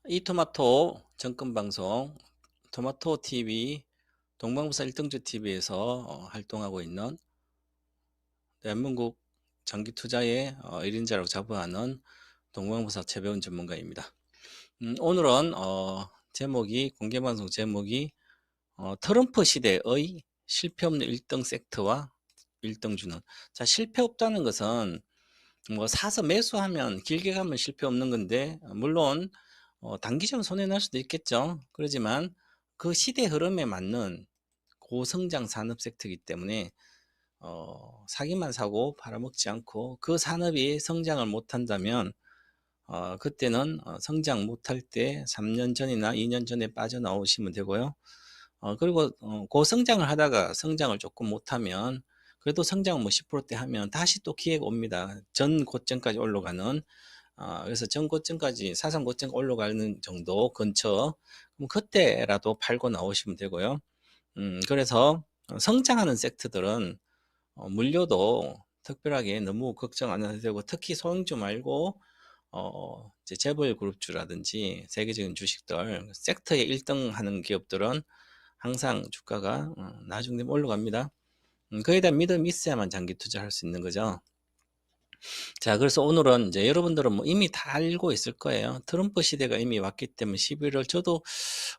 이토마토 정권방송 토마토TV 동방부사 1등주TV에서 활동하고 있는 대한민국 장기투자의 1인자라고 자부하는 동방부사 최배운 전문가입니다. 오늘은 공개방송 제목이 트럼프 시대의 실패 없는 1등 섹터와 1등주는, 자, 실패 없다는 것은 뭐 사서 매수하면 길게 가면 실패 없는 건데, 물론 단기적으로 손해 날 수도 있겠죠. 그렇지만 그 시대 흐름에 맞는 고성장 산업 섹터이기 때문에 사기만 사고 팔아먹지 않고, 그 산업이 성장을 못한다면 그때는 성장 못할 때 3년 전이나 2년 전에 빠져나오시면 되고요. 그리고 고성장을 하다가 성장을 조금 못하면, 그래도 성장 뭐 10%대 하면 다시 또 기회가 옵니다. 전 고점까지 올라가는. 그래서 전 고점까지, 사상 고점 올라가는 정도 근처, 그럼 그때라도 팔고 나오시면 되고요. 그래서 성장하는 섹터들은 물려도 특별하게 너무 걱정 안 해도 되고, 특히 소형주 말고 이제 재벌 그룹주라든지 세계적인 주식들 섹터에 1등 하는 기업들은 항상 주가가 나중 되면 올라갑니다. 거기에 대한 믿음이 있어야만 장기 투자할 수 있는 거죠. 자, 그래서 오늘은 이제 여러분들은 뭐 이미 다 알고 있을 거예요. 트럼프 시대가 이미 왔기 때문에 11월, 저도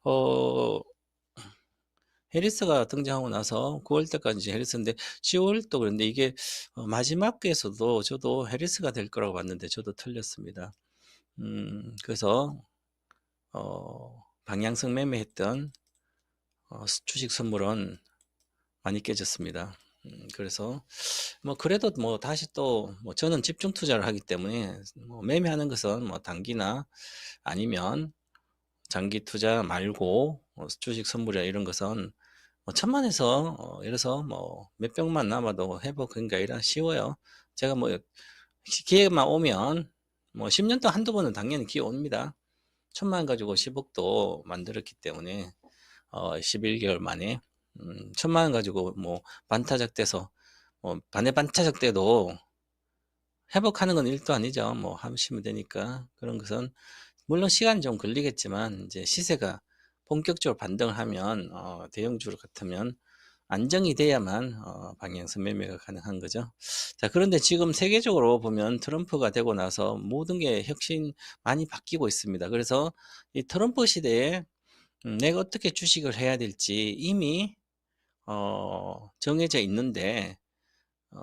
어 해리스가 등장하고 나서 9월 때까지 이제 해리스인데, 10월도 그런데 이게 마지막에서도 저도 해리스가 될 거라고 봤는데 저도 틀렸습니다. 그래서 방향성 매매했던 주식 선물은 많이 깨졌습니다. 그래서 뭐 그래도 뭐 다시 또 뭐 저는 집중 투자를 하기 때문에, 뭐 매매하는 것은 뭐 단기나 아니면 장기 투자 말고 주식 선물이나 이런 것은 뭐 천만에서 예를 들어서 뭐 몇백만 남아도 회복한 게 아니라 쉬워요. 제가 뭐 기회만 오면 뭐 10년 동안 한두 번은 당연히 기회 옵니다. 천만 가지고 10억도 만들었기 때문에 11개월 만에 천만 원 가지고 뭐 반타작 돼서 반의 반타작 돼도 회복하는 건 일도 아니죠. 뭐 하시면 되니까. 그런 것은 물론 시간이 좀 걸리겠지만, 이제 시세가 본격적으로 반등을 하면 대형주로 같으면 안정이 돼야만 방향성 매매가 가능한 거죠. 자, 그런데 지금 세계적으로 보면 트럼프가 되고 나서 모든 게 혁신 많이 바뀌고 있습니다. 그래서 이 트럼프 시대에 내가 어떻게 주식을 해야 될지 이미 정해져 있는데,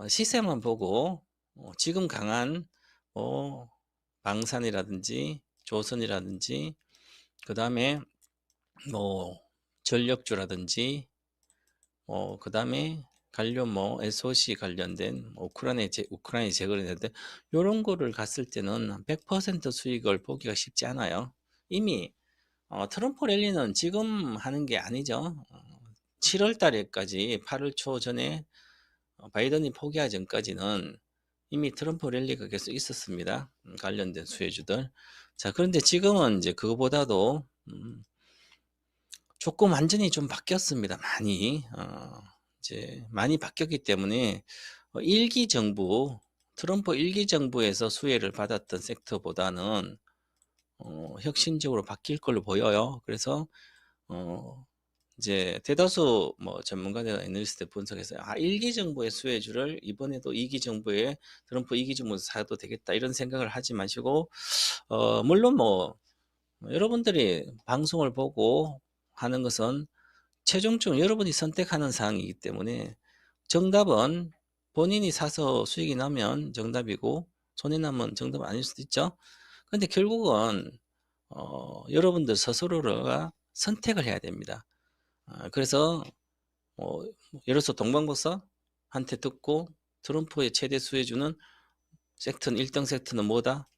시세만 보고 지금 강한 방산이라든지 조선이라든지, 그 다음에 뭐 전력주라든지, 그 다음에 관련 뭐 SOC 관련된 우크라이나 재건을 했는데, 이런 거를 갔을 때는 100% 수익을 보기가 쉽지 않아요. 이미 트럼프 랠리는 지금 하는 게 아니죠. 7월 달에까지, 8월 초 전에 바이든이 포기하기 전까지는 이미 트럼프 랠리가 계속 있었습니다. 관련된 수혜주들. 자, 그런데 지금은 이제 그거보다도 조금 완전히 좀 바뀌었습니다. 많이. 이제 많이 바뀌었기 때문에 일기 정부, 트럼프 일기 정부에서 수혜를 받았던 섹터보다는 혁신적으로 바뀔 걸로 보여요. 그래서 어, 이제 대다수 뭐 전문가들, 애널리스트 분석해서, 일기 정부의 수혜주를 이번에도 이기 정부의, 트럼프 이기 정부에서 사도 되겠다 이런 생각을 하지 마시고, 물론 뭐 여러분들이 방송을 보고 하는 것은 최종적으로 여러분이 선택하는 사항이기 때문에, 정답은 본인이 사서 수익이 나면 정답이고 손해 나면 정답은 아닐 수도 있죠. 근데 결국은 여러분들 스스로가 선택을 해야 됩니다. 그래서 예를 들어서 동방박사한테 듣고 트럼프의 최대 수혜주는 섹터는 1등 섹터는 뭐다?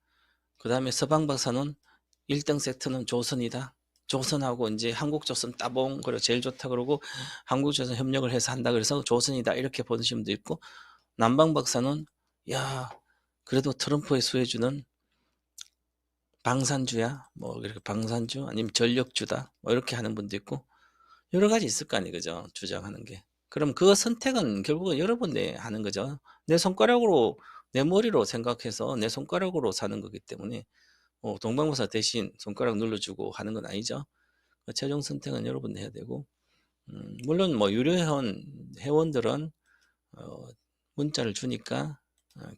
그 다음에 서방박사는 1등 섹터는 조선이다. 조선하고 이제 한국조선 따봉, 그리고 제일 좋다 그러고 한국조선 협력을 해서 한다 그래서 조선이다 이렇게 보시는 분도 있고, 남방박사는 야, 그래도 트럼프의 수혜주는 방산주야, 뭐 이렇게 방산주 아니면 전력주다 뭐 이렇게 하는 분도 있고, 여러 가지 있을 거 아니에요, 그죠? 주장하는 게. 그럼 그 선택은 결국은 여러분이 하는 거죠. 내 손가락으로, 내 머리로 생각해서 내 손가락으로 사는 거기 때문에 동방부사 대신 손가락 눌러주고 하는 건 아니죠. 최종 선택은 여러분 해야 되고, 물론 뭐 유료 회원들은 문자를 주니까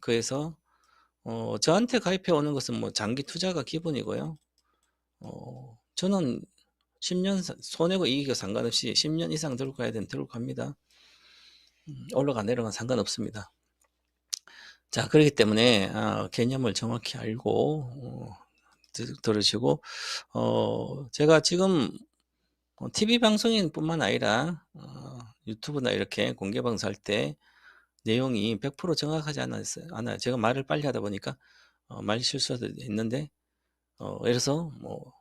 그래서 저한테 가입해 오는 것은 뭐 장기 투자가 기본이고요. 저는 10년 손해고 이익이 상관없이 10년 이상 들고 가야 되면 들고 갑니다. 올라가 내려가 상관없습니다. 자, 그렇기 때문에 개념을 정확히 알고 들으시고, 제가 지금 TV 방송인 뿐만 아니라 유튜브나 이렇게 공개 방송할 때 내용이 100% 정확하지 않아요. 제가 말을 빨리 하다 보니까 말 실수도 있는데, 예를 들어서 뭐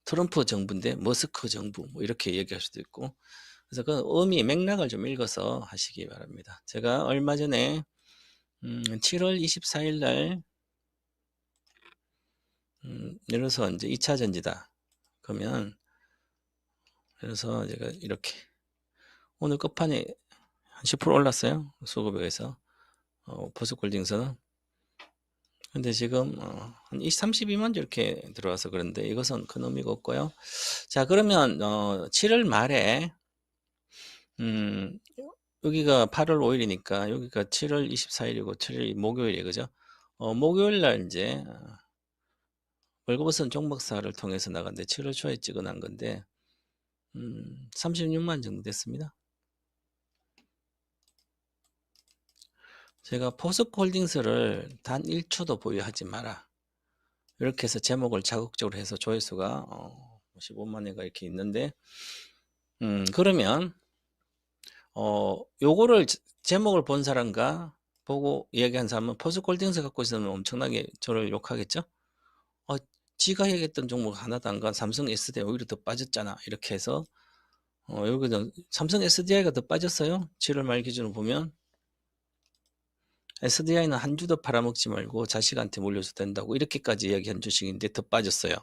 트럼프 정부인데 머스크 정부 뭐 이렇게 얘기할 수도 있고, 그래서 그 의미 맥락을 좀 읽어서 하시기 바랍니다. 제가 얼마 전에 7월 24일 날 예를 들어서 이제 2차 전지다 그러면, 그래서 제가 이렇게 오늘 끝판에 한 10% 올랐어요. 수급에서 포스콜딩스는. 근데 지금 한 32만 주 이렇게 들어와서 그런데 이것은 큰 의미가 없고요. 자, 그러면 7월 말에 여기가 8월 5일이니까 여기가 7월 24일이고 7일 목요일이에요. 그죠? 목요일 날 이제 벌거벗은 종목사를 통해서 나갔는데 7월 초에 찍어난 건데 36만 정도 됐습니다. 제가 포스코홀딩스를 단 1초도 보유하지 마라, 이렇게 해서 제목을 자극적으로 해서 조회수가 15만 회가 이렇게 있는데, 그러면 요거를 제목을 본 사람과 보고 이야기한 사람은 포스코홀딩스 갖고 있으면 엄청나게 저를 욕하겠죠. 지가 얘기했던 종목 하나도 안 가, 삼성 SDI 오히려 더 빠졌잖아, 이렇게 해서 여기는 삼성 SDI가 더 빠졌어요. 7월 말 기준으로 보면 SDI는 한 주도 팔아먹지 말고 자식한테 물려서 된다고 이렇게까지 이야기한 주식인데 더 빠졌어요.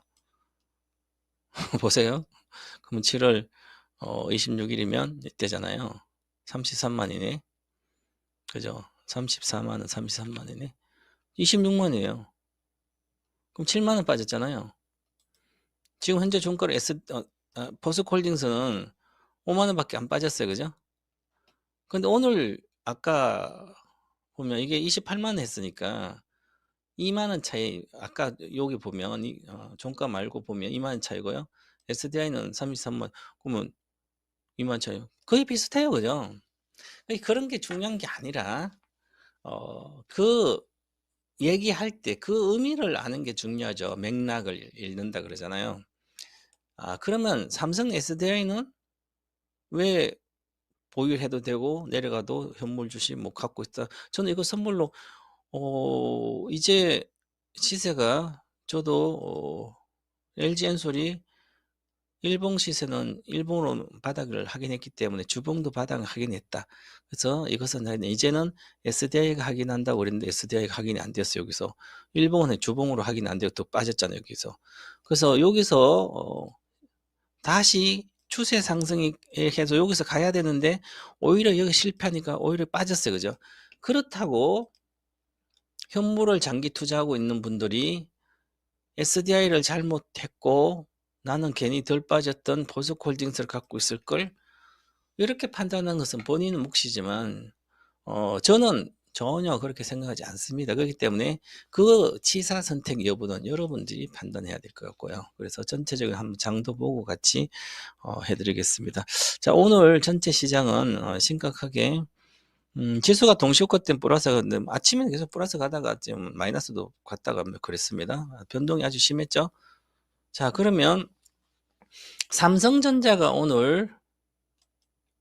보세요. 그러면 7월 26일이면 이때잖아요. 33만이네. 그죠? 34만원, 33만이네. 26만이에요. 그럼 7만원 빠졌잖아요. 지금 현재 종가로 포스코홀딩스는 5만원밖에 안 빠졌어요. 그죠? 근데 오늘 아까 보면 이게 28만원 했으니까 2만원 차이, 아까 여기 보면 종가 말고 보면 2만원 차이고요. SDI는 33만, 그러면 2만 차이. 거의 비슷해요. 그죠? 그런 게 중요한 게 아니라 그 얘기할 때 그 의미를 아는 게 중요하죠. 맥락을 읽는다 그러잖아요. 그러면 삼성 SDI는 왜 보유해도 되고 내려가도 현물 주식 뭐 갖고 있다. 저는 이거 선물로 이제 시세가 저도 LG엔솔이 일봉 시세는 일봉으로 바닥을 확인했기 때문에 주봉도 바닥을 확인했다. 그래서 이것은 이제는 SDI가 확인한다고 그랬는데 SDI가 확인이 안 됐어요. 여기서 일봉은 주봉으로 확인 안 되고 또 빠졌잖아요. 여기서. 그래서 여기서 다시 추세 상승이 해서 여기서 가야 되는데 오히려 여기 실패하니까 오히려 빠졌어요. 그죠? 그렇다고 현물을 장기 투자하고 있는 분들이 SDI를 잘못했고 나는 괜히 덜 빠졌던 보석홀딩스를 갖고 있을 걸, 이렇게 판단하는 것은 본인의 몫이지만 저는 전혀 그렇게 생각하지 않습니다. 그렇기 때문에 그 치사 선택 여부는 여러분들이 판단해야 될 것 같고요. 그래서 전체적인 한번 장도 보고 같이 해드리겠습니다. 자, 오늘 전체 시장은 심각하게 지수가 동시효과 때문에 플러스, 아침에는 계속 플러스 가다가 좀 마이너스도 갔다가 그랬습니다. 변동이 아주 심했죠. 자, 그러면 삼성전자가 오늘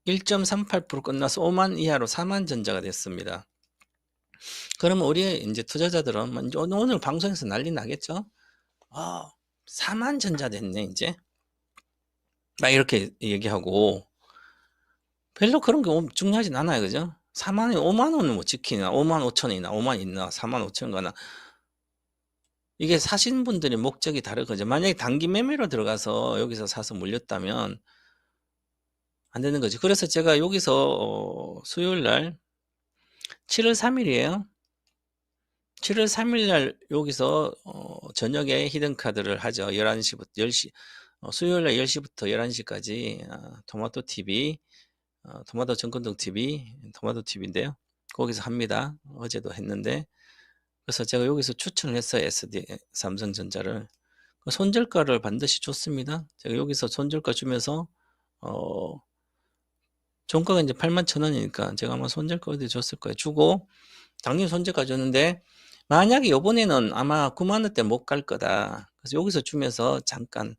1.38% 끝나서 5만 이하로 4만 전자가 됐습니다. 그러면 우리 이제 투자자들은 오늘 방송에서 난리 나겠죠? 4만 전자 됐네, 이제. 막 이렇게 얘기하고. 별로 그런 게 중요하진 않아요, 그죠? 4만원, 5만원은 뭐 지키나, 5만 5천이나, 5만 있나, 4만 5천 가나. 이게 사신 분들의 목적이 다르거든요. 만약에 단기 매매로 들어가서 여기서 사서 물렸다면 안 되는 거죠. 그래서 제가 여기서 수요일 날 7월 3일이에요. 7월 3일 날 여기서 저녁에 히든카드를 하죠. 11시부터 10시, 수요일 날 10시부터 11시까지 토마토 TV, 토마토 정건동 TV, 토마토 TV인데요. 거기서 합니다. 어제도 했는데. 그래서 제가 여기서 추천을 했어요. SD, 삼성전자를. 손절가를 반드시 줬습니다. 제가 여기서 손절가 주면서, 종가가 이제 81,000원이니까 제가 아마 손절가 어디 줬을 거예요. 주고, 당연히 손절가 줬는데, 만약에 요번에는 아마 9만원대 못 갈 거다. 그래서 여기서 주면서 잠깐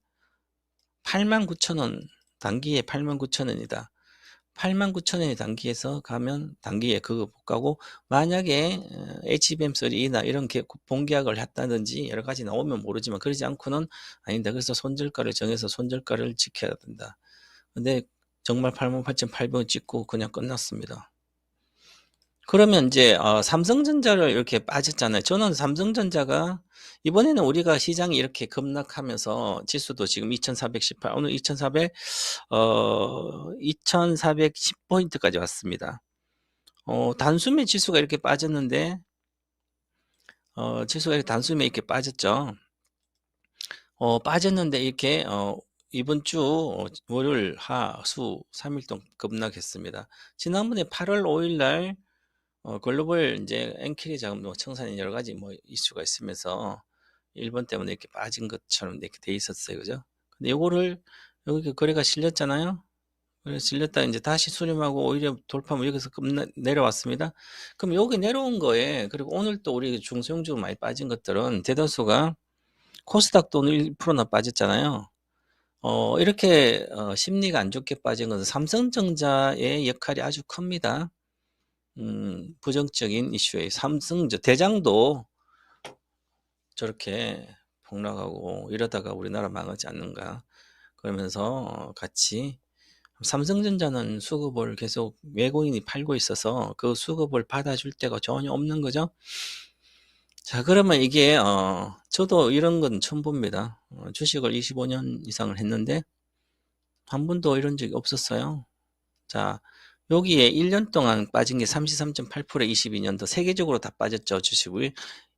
89,000원, 단기에 89,000원이다. 89,000원이 단기에서 가면 단기에 그거 못 가고, 만약에 HBM3나 이런 본계약을 했다든지 여러 가지 나오면 모르지만 그러지 않고는 아니다. 그래서 손절가를 정해서 손절가를 지켜야 된다. 근데 정말 88,800원 찍고 그냥 끝났습니다. 그러면 이제 삼성전자를 이렇게 빠졌잖아요. 저는 삼성전자가 이번에는 우리가 시장이 이렇게 급락하면서 지수도 지금 2418, 오늘 2410포인트까지 왔습니다. 단숨에 지수가 이렇게 빠졌는데, 지수가 이렇게 단숨에 이렇게 빠졌죠. 빠졌는데 이렇게, 이번 주 월요일, 화, 수 3일 동안 급락했습니다. 지난번에 8월 5일 날 글로벌 이제 엔캐리 자금 청산이 여러 가지 뭐 이슈가 있으면서 일본 때문에 이렇게 빠진 것처럼 이렇게 돼 있었어요. 그죠? 근데 요거를 여기 거래가 실렸잖아요. 그래서 실렸다 이제 다시 수렴하고 오히려 돌파하면 여기서 내려왔습니다. 그럼 여기 내려온 거에, 그리고 오늘 또 우리 중소형주가 많이 빠진 것들은 대다수가 코스닥도 오늘 1%나 빠졌잖아요. 이렇게 심리가 안 좋게 빠진 것은 삼성전자의 역할이 아주 큽니다. 부정적인 이슈에 대장도 저렇게 폭락하고 이러다가 우리나라 망하지 않는가. 그러면서 같이 삼성전자는 수급을 계속 외국인이 팔고 있어서 그 수급을 받아줄 데가 전혀 없는 거죠. 자, 그러면 이게 저도 이런 건 처음 봅니다. 주식을 25년 이상을 했는데 한 번도 이런 적이 없었어요. 자, 여기에 1년 동안 빠진 게 33.8%, 22년도 세계적으로 다 빠졌죠, 주식이.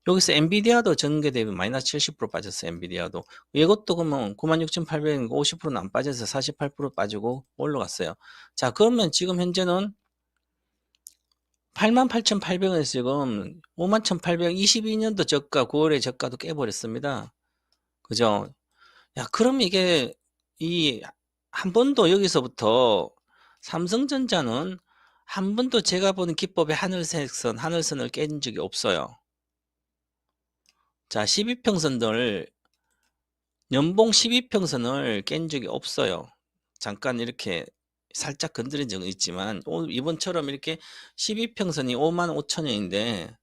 여기서 엔비디아도 전개 대비 마이너스 70% 빠졌어요, 엔비디아도. 이것도 그러면 96,800원 50%는 안 빠져서 48% 빠지고 올라갔어요. 자, 그러면 지금 현재는 88,800원에서 지금 51,800원 22년도 저가, 9월에 저가도 깨버렸습니다. 그죠? 야, 그럼 이게 한 번도 여기서부터 삼성전자는 한 번도 제가 보는 기법의 하늘선을 깬 적이 없어요. 자, 12평선을, 연봉 12평선을 깬 적이 없어요. 잠깐 이렇게 살짝 건드린 적은 있지만, 이번처럼 이렇게 12평선이 55,000원인데,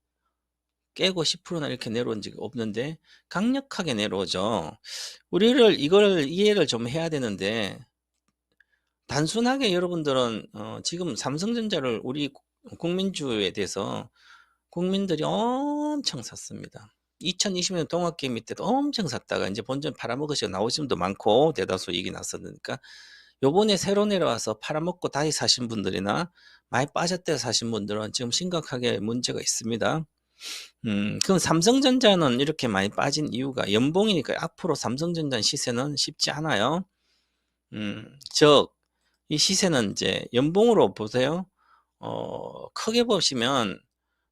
깨고 10%나 이렇게 내려온 적이 없는데, 강력하게 내려오죠. 이걸 이해를 좀 해야 되는데, 단순하게 여러분들은 지금 삼성전자를 우리 국민주에 대해서 국민들이 엄청 샀습니다. 2020년 동학개미 때도 엄청 샀다가 이제 본전 팔아먹으시고 나오신 분도 많고 대다수 이익이 났었으니까, 요번에 새로 내려와서 팔아먹고 다시 사신 분들이나 많이 빠졌다 사신 분들은 지금 심각하게 문제가 있습니다. 그럼 삼성전자는 이렇게 많이 빠진 이유가 연봉이니까 앞으로 삼성전자 시세는 쉽지 않아요. 즉 이 시세는 이제 연봉으로 보세요. 크게 보시면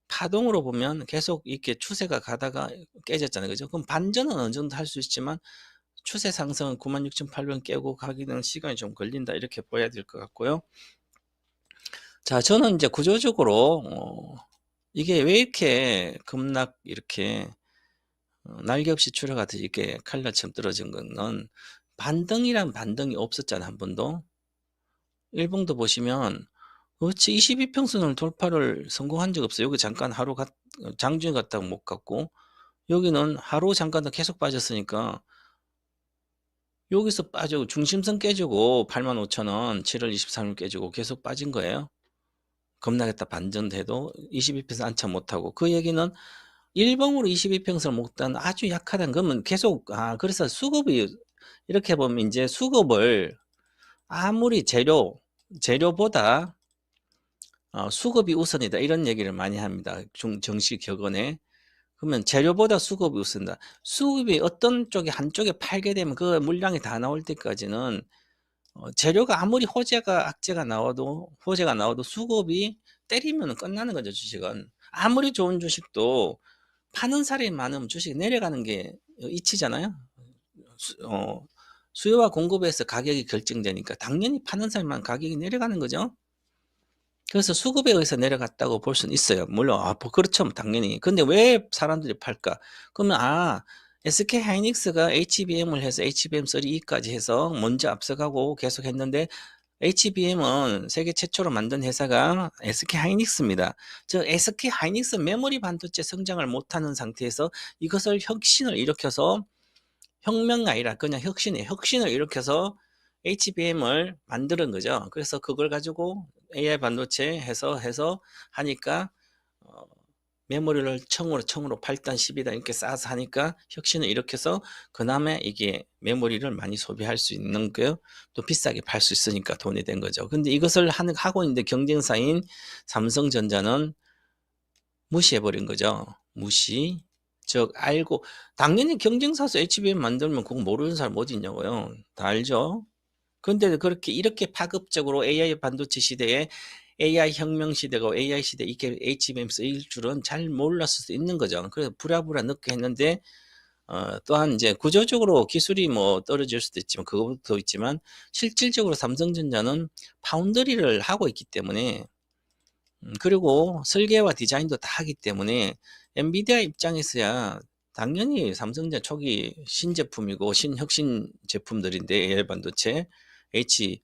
파동으로 보면 계속 이렇게 추세가 가다가 깨졌잖아요. 그죠? 그럼 반전은 어느 정도 할 수 있지만 추세 상승은 96,800원 깨고 가기는 시간이 좀 걸린다. 이렇게 봐야 될 것 같고요. 자, 저는 이제 구조적으로 이게 왜 이렇게 급락 이렇게 날개 없이 추락하듯이 이렇게 칼날처럼 떨어진 거는 반등이란 반등이 없었잖아요. 한 번도. 일봉도 보시면 그렇지 22평선을 돌파를 성공한 적 없어요. 여기 잠깐 장중에 갔다가 못 갔고, 여기는 하루 잠깐 더 계속 빠졌으니까 여기서 빠지고 중심선 깨지고 85,000원 7월 23일 깨지고 계속 빠진 거예요. 겁나겠다 반전돼도 22평선 안착 못하고, 그 얘기는 일봉으로 22평선을 못한 아주 약하다는 거면 계속 그래서 수급이 이렇게 보면 이제 수급을 아무리 재료보다 수급이 우선이다 이런 얘기를 많이 합니다. 정시 격언에. 그러면 재료보다 수급이 우선다. 수급이 어떤 쪽에 한쪽에 팔게 되면 그 물량이 다 나올 때까지는 재료가 아무리 호재가 나와도 수급이 때리면 끝나는 거죠, 주식은. 아무리 좋은 주식도 파는 사람이 많으면 주식이 내려가는 게 이치잖아요. 수요와 공급에서 가격이 결정되니까 당연히 파는 사람만 가격이 내려가는 거죠. 그래서 수급에 의해서 내려갔다고 볼 수는 있어요. 물론 그렇죠, 당연히. 근데 왜 사람들이 팔까? 그러면 SK 하이닉스가 HBM을 해서 HBM3E까지 해서 먼저 앞서가고 계속 했는데 HBM은 세계 최초로 만든 회사가 SK 하이닉스입니다. 즉 SK 하이닉스 메모리 반도체 성장을 못하는 상태에서 이것을 혁신을 일으켜서 혁명이 아니라 그냥 혁신을 일으켜서 HBM을 만드는 거죠. 그래서 그걸 가지고 AI 반도체 해서 하니까 메모리를 청으로 8단, 12단 이렇게 쌓아서 하니까 혁신을 일으켜서 그 다음에 이게 메모리를 많이 소비할 수 있는 거 또 비싸게 팔 수 있으니까 돈이 된 거죠. 근데 이것을 하고 있는데 경쟁사인 삼성전자는 무시해버린 거죠. 무시. 즉 알고 당연히 경쟁사에서 HBM 만들면 그거 모르는 사람 어디 있냐고요. 다 알죠. 근데 그렇게 이렇게 파급적으로 AI 반도체 시대에 AI 혁명 시대고 AI 시대 이게 HBM 쓰일 줄은 잘 몰랐을 수도 있는 거죠. 그래서 부랴부랴 넣게 했는데 또한 이제 구조적으로 기술이 뭐 떨어질 수도 있지만 그것도 있지만 실질적으로 삼성전자는 파운드리를 하고 있기 때문에 그리고 설계와 디자인도 다 하기 때문에 엔비디아 입장에서야 당연히 삼성전자 초기 신제품이고 신혁신 제품들인데 AI 반도체 H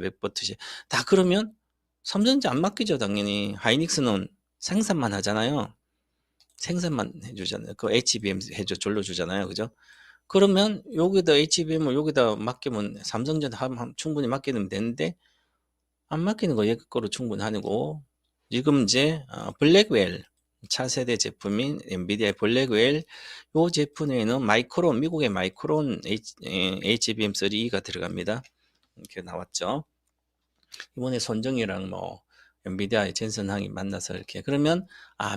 백버트시 다 그러면 삼성전자 안 맡기죠. 당연히 하이닉스는 생산만 하잖아요. 생산만 해주잖아요. 그 HBM 졸로 주잖아요. 그죠? 그러면 여기다 HBM을 여기다 맡기면 삼성전자 충분히 맡기면 되는데 안 맡기는 거 얘 거로 충분히 하고 지금 이제 블랙웰 차세대 제품인 엔비디아의 블랙웰 요 제품에는 미국의 마이크론 HBM3E가 들어갑니다. 이렇게 나왔죠. 이번에 손정이랑 뭐 엔비디아의 젠슨 항이 만나서 이렇게 그러면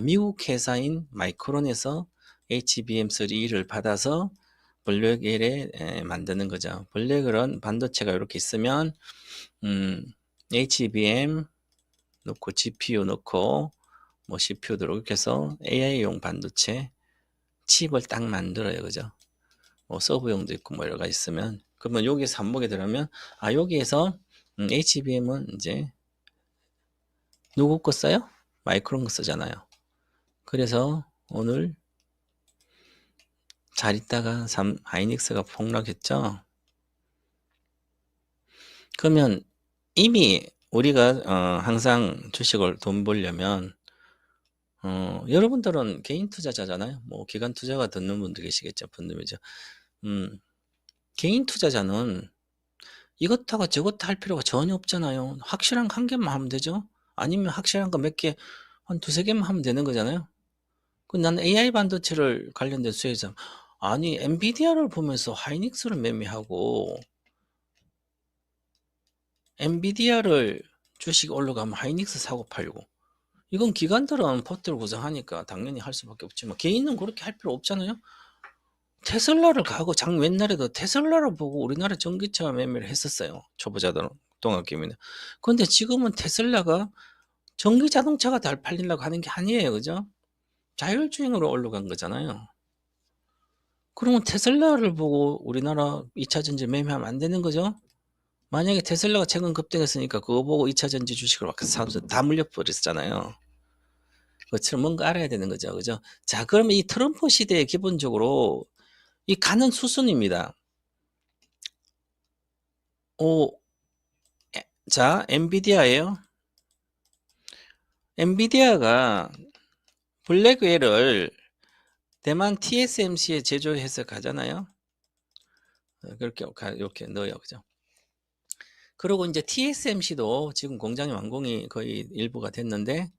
미국 회사인 마이크론에서 HBM3E를 받아서 블랙웰에 만드는 거죠. 블랙웰은 반도체가 이렇게 있으면 HBM 넣고 GPU 넣고 뭐 CPU도 이렇게 해서 AI용 반도체 칩을 딱 만들어요. 그죠? 뭐 서브용도 있고 뭐 여러 가지 있으면 그러면 여기에서 한목에 들어가면 여기에서 HBM은 이제 누구 거 써요? 마이크론 거 쓰잖아요. 그래서 오늘 잘 있다가 하이닉스가 폭락했죠. 그러면 이미 우리가 항상 주식을 돈 벌려면 여러분들은 개인 투자자잖아요. 뭐 기관 투자가 듣는 분도 계시겠죠. 분들이죠. 개인 투자자는 이것하고 저것 할 필요가 전혀 없잖아요. 확실한 거 한 개만 하면 되죠. 아니면 확실한 거 몇 개, 한 두세 개만 하면 되는 거잖아요. 그 나는 AI 반도체를 관련된 수혜자. 아니, 엔비디아를 보면서 하이닉스를 매매하고, 엔비디아를 주식 올라가면 하이닉스 사고 팔고. 이건 기관들은 포트를 구성하니까 당연히 할 수밖에 없지만, 개인은 그렇게 할 필요 없잖아요. 테슬라를 가고 옛날에도 테슬라를 보고 우리나라 전기차 매매를 했었어요. 초보자들은 동학개미는. 그런데 지금은 테슬라가 전기 자동차가 잘 팔리려고 하는 게 아니에요. 그죠? 자율주행으로 올라간 거잖아요. 그러면 테슬라를 보고 우리나라 2차 전지 매매하면 안 되는 거죠? 만약에 테슬라가 최근 급등했으니까 그거 보고 2차 전지 주식을 막 사서 다 물려버렸잖아요. 그것처럼 뭔가 알아야 되는 거죠. 그죠? 자, 그러면 이 트럼프 시대에 기본적으로 이 가는 수순입니다. 자, 엔비디아예요. 엔비디아가 블랙웰을 대만 TSMC에 제조해서 가잖아요. 그렇게 이렇게 넣어요. 그죠? 그리고 이제 TSMC도 지금 공장의 완공이 거의 일부가 됐는데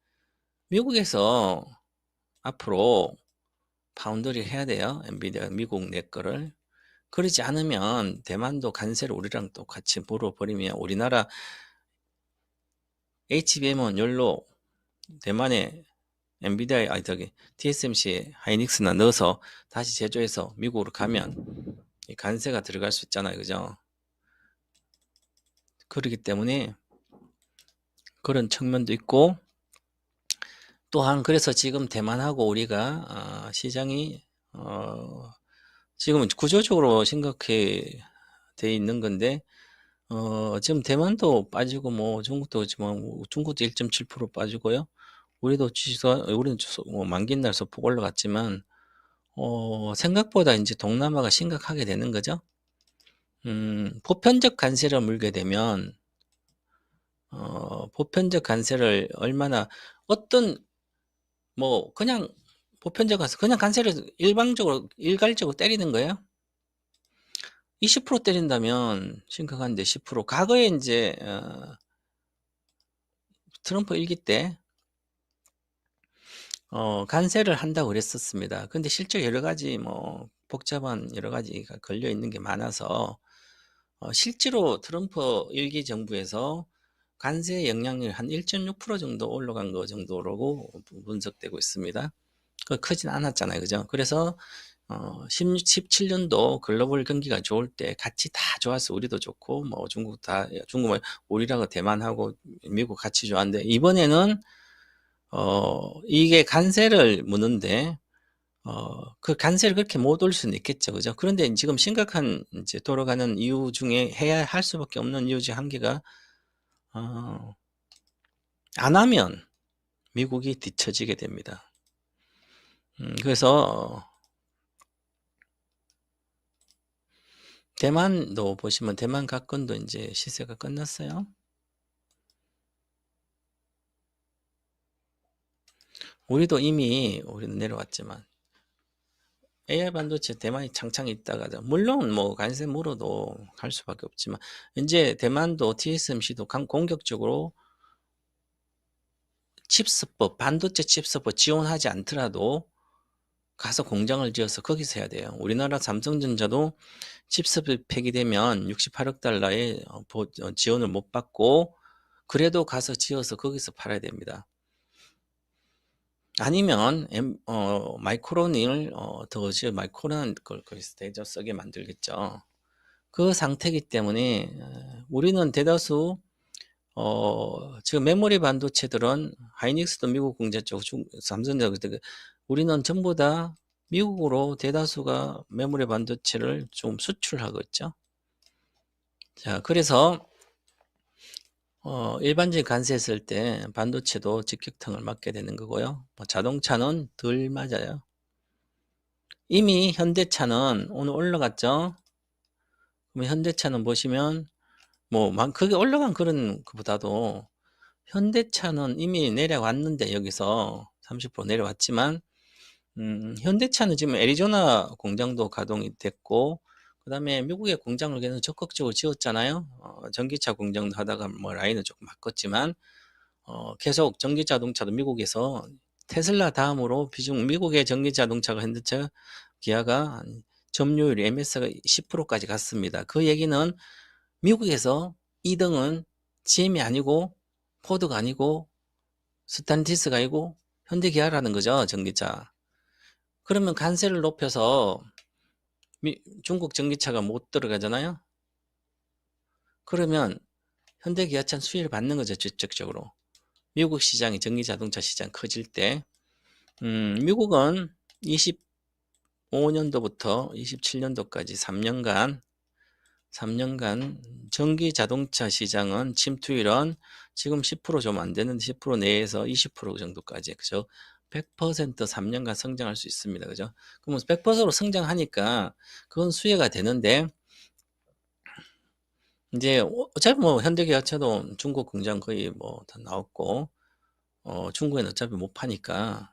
미국에서 앞으로 파운드리 해야 돼요. 엔비디아 미국 내 거를. 그러지 않으면 대만도 관세를 우리랑 똑같이 물어버리면 우리나라 HBM은 열로 대만에 엔비디아, TSMC, 하이닉스나 넣어서 다시 제조해서 미국으로 가면 이 관세가 들어갈 수 있잖아요. 그죠? 그렇기 때문에 그런 측면도 있고, 또한 그래서 지금 대만하고 우리가 시장이 지금은 구조적으로 심각해 돼 있는 건데, 지금 대만도 빠지고 뭐 중국도 그렇지만 중국도 1.7% 빠지고요. 우리는 뭐 만기 날 소폭 올라갔지만 생각보다 이제 동남아가 심각하게 되는 거죠. 보편적 관세를 물게 되면 보편적 관세를 얼마나 어떤 뭐 그냥 보편적 관세 그냥 관세를 일괄적으로 때리는 거예요. 20% 때린다면 심각한데 10% 과거에 이제 트럼프 일기 때 관세를 한다고 그랬었습니다. 근데 실제 여러 가지 뭐 복잡한 여러 가지가 걸려 있는 게 많아서 실제로 트럼프 일기 정부에서 관세 영향률 한 1.6% 정도 올라간 거 정도로 분석되고 있습니다. 그 크진 않았잖아요. 그죠? 그래서 17년도 글로벌 경기가 좋을 때 같이 다 좋았어. 우리도 좋고 뭐 중국 뭐 우리라고 대만하고 미국 같이 좋았는데 이번에는 이게 관세를 무는데 그 관세를 그렇게 못 올 수는 있겠죠. 그죠? 그런데 지금 심각한 이제 돌아가는 이유 중에 해야 할 수밖에 없는 이유 중 한 개가 어, 안 하면 미국이 뒤처지게 됩니다. 그래서 대만도 보시면 대만 가건도 이제 시세가 끝났어요. 우리는 내려왔지만 AI 반도체 대만이 창창 있다가 물론 뭐 관세 물어도 갈 수밖에 없지만 이제 대만도 TSMC도 공격적으로 반도체 칩스법 지원하지 않더라도 가서 공장을 지어서 거기서 해야 돼요. 우리나라 삼성전자도 칩스법 폐기되면 68억 달러의 지원을 못 받고 그래도 가서 지어서 거기서 팔아야 됩니다. 아니면 마이크론을 더 지어 마이크론 걸 거기서 쓰게 만들겠죠. 그 상태이기 때문에 우리는 대다수 지금 메모리 반도체들은 하이닉스도 미국 공장 쪽, 삼성전자 우리는 전부 다 미국으로 대다수가 메모리 반도체를 좀 수출하고 있죠. 자, 그래서 일반적인 관세했을 때 반도체도 직격탄을 맞게 되는 거고요. 뭐 자동차는 덜 맞아요. 이미 현대차는 오늘 올라갔죠. 그럼 현대차는 보시면 그게 올라간 그런 것보다도 현대차는 이미 내려왔는데 여기서 30% 내려왔지만 현대차는 지금 애리조나 공장도 가동이 됐고 그다음에 미국의 공장을 계속 적극적으로 지었잖아요. 전기차 공장도 하다가 뭐 라인을 조금 바꿨지만 계속 전기자동차도 미국에서 테슬라 다음으로 미국의 전기자동차가 현대차 기아가 점유율이 MS가 10%까지 갔습니다. 그 얘기는 미국에서 2등은 GM이 아니고 포드가 아니고 스탄티스가 아니고 현대기아라는 거죠. 전기차. 그러면 관세를 높여서 중국 전기차가 못 들어가잖아요. 그러면 현대기아차는 수혜를 받는 거죠. 직접적으로. 미국 시장이 전기자동차 시장 커질 때 미국은 25년도부터 27년도까지 3년간 전기 자동차 시장은 침투율은 지금 10% 좀 안 되는데 10% 내에서 20% 정도까지 그죠? 100% 3년간 성장할 수 있습니다. 그죠? 그러면 100%로 성장하니까 그건 수혜가 되는데 이제 어차피 뭐 현대기아차도 중국 공장 거의 뭐 다 나왔고 중국에는 어차피 못 파니까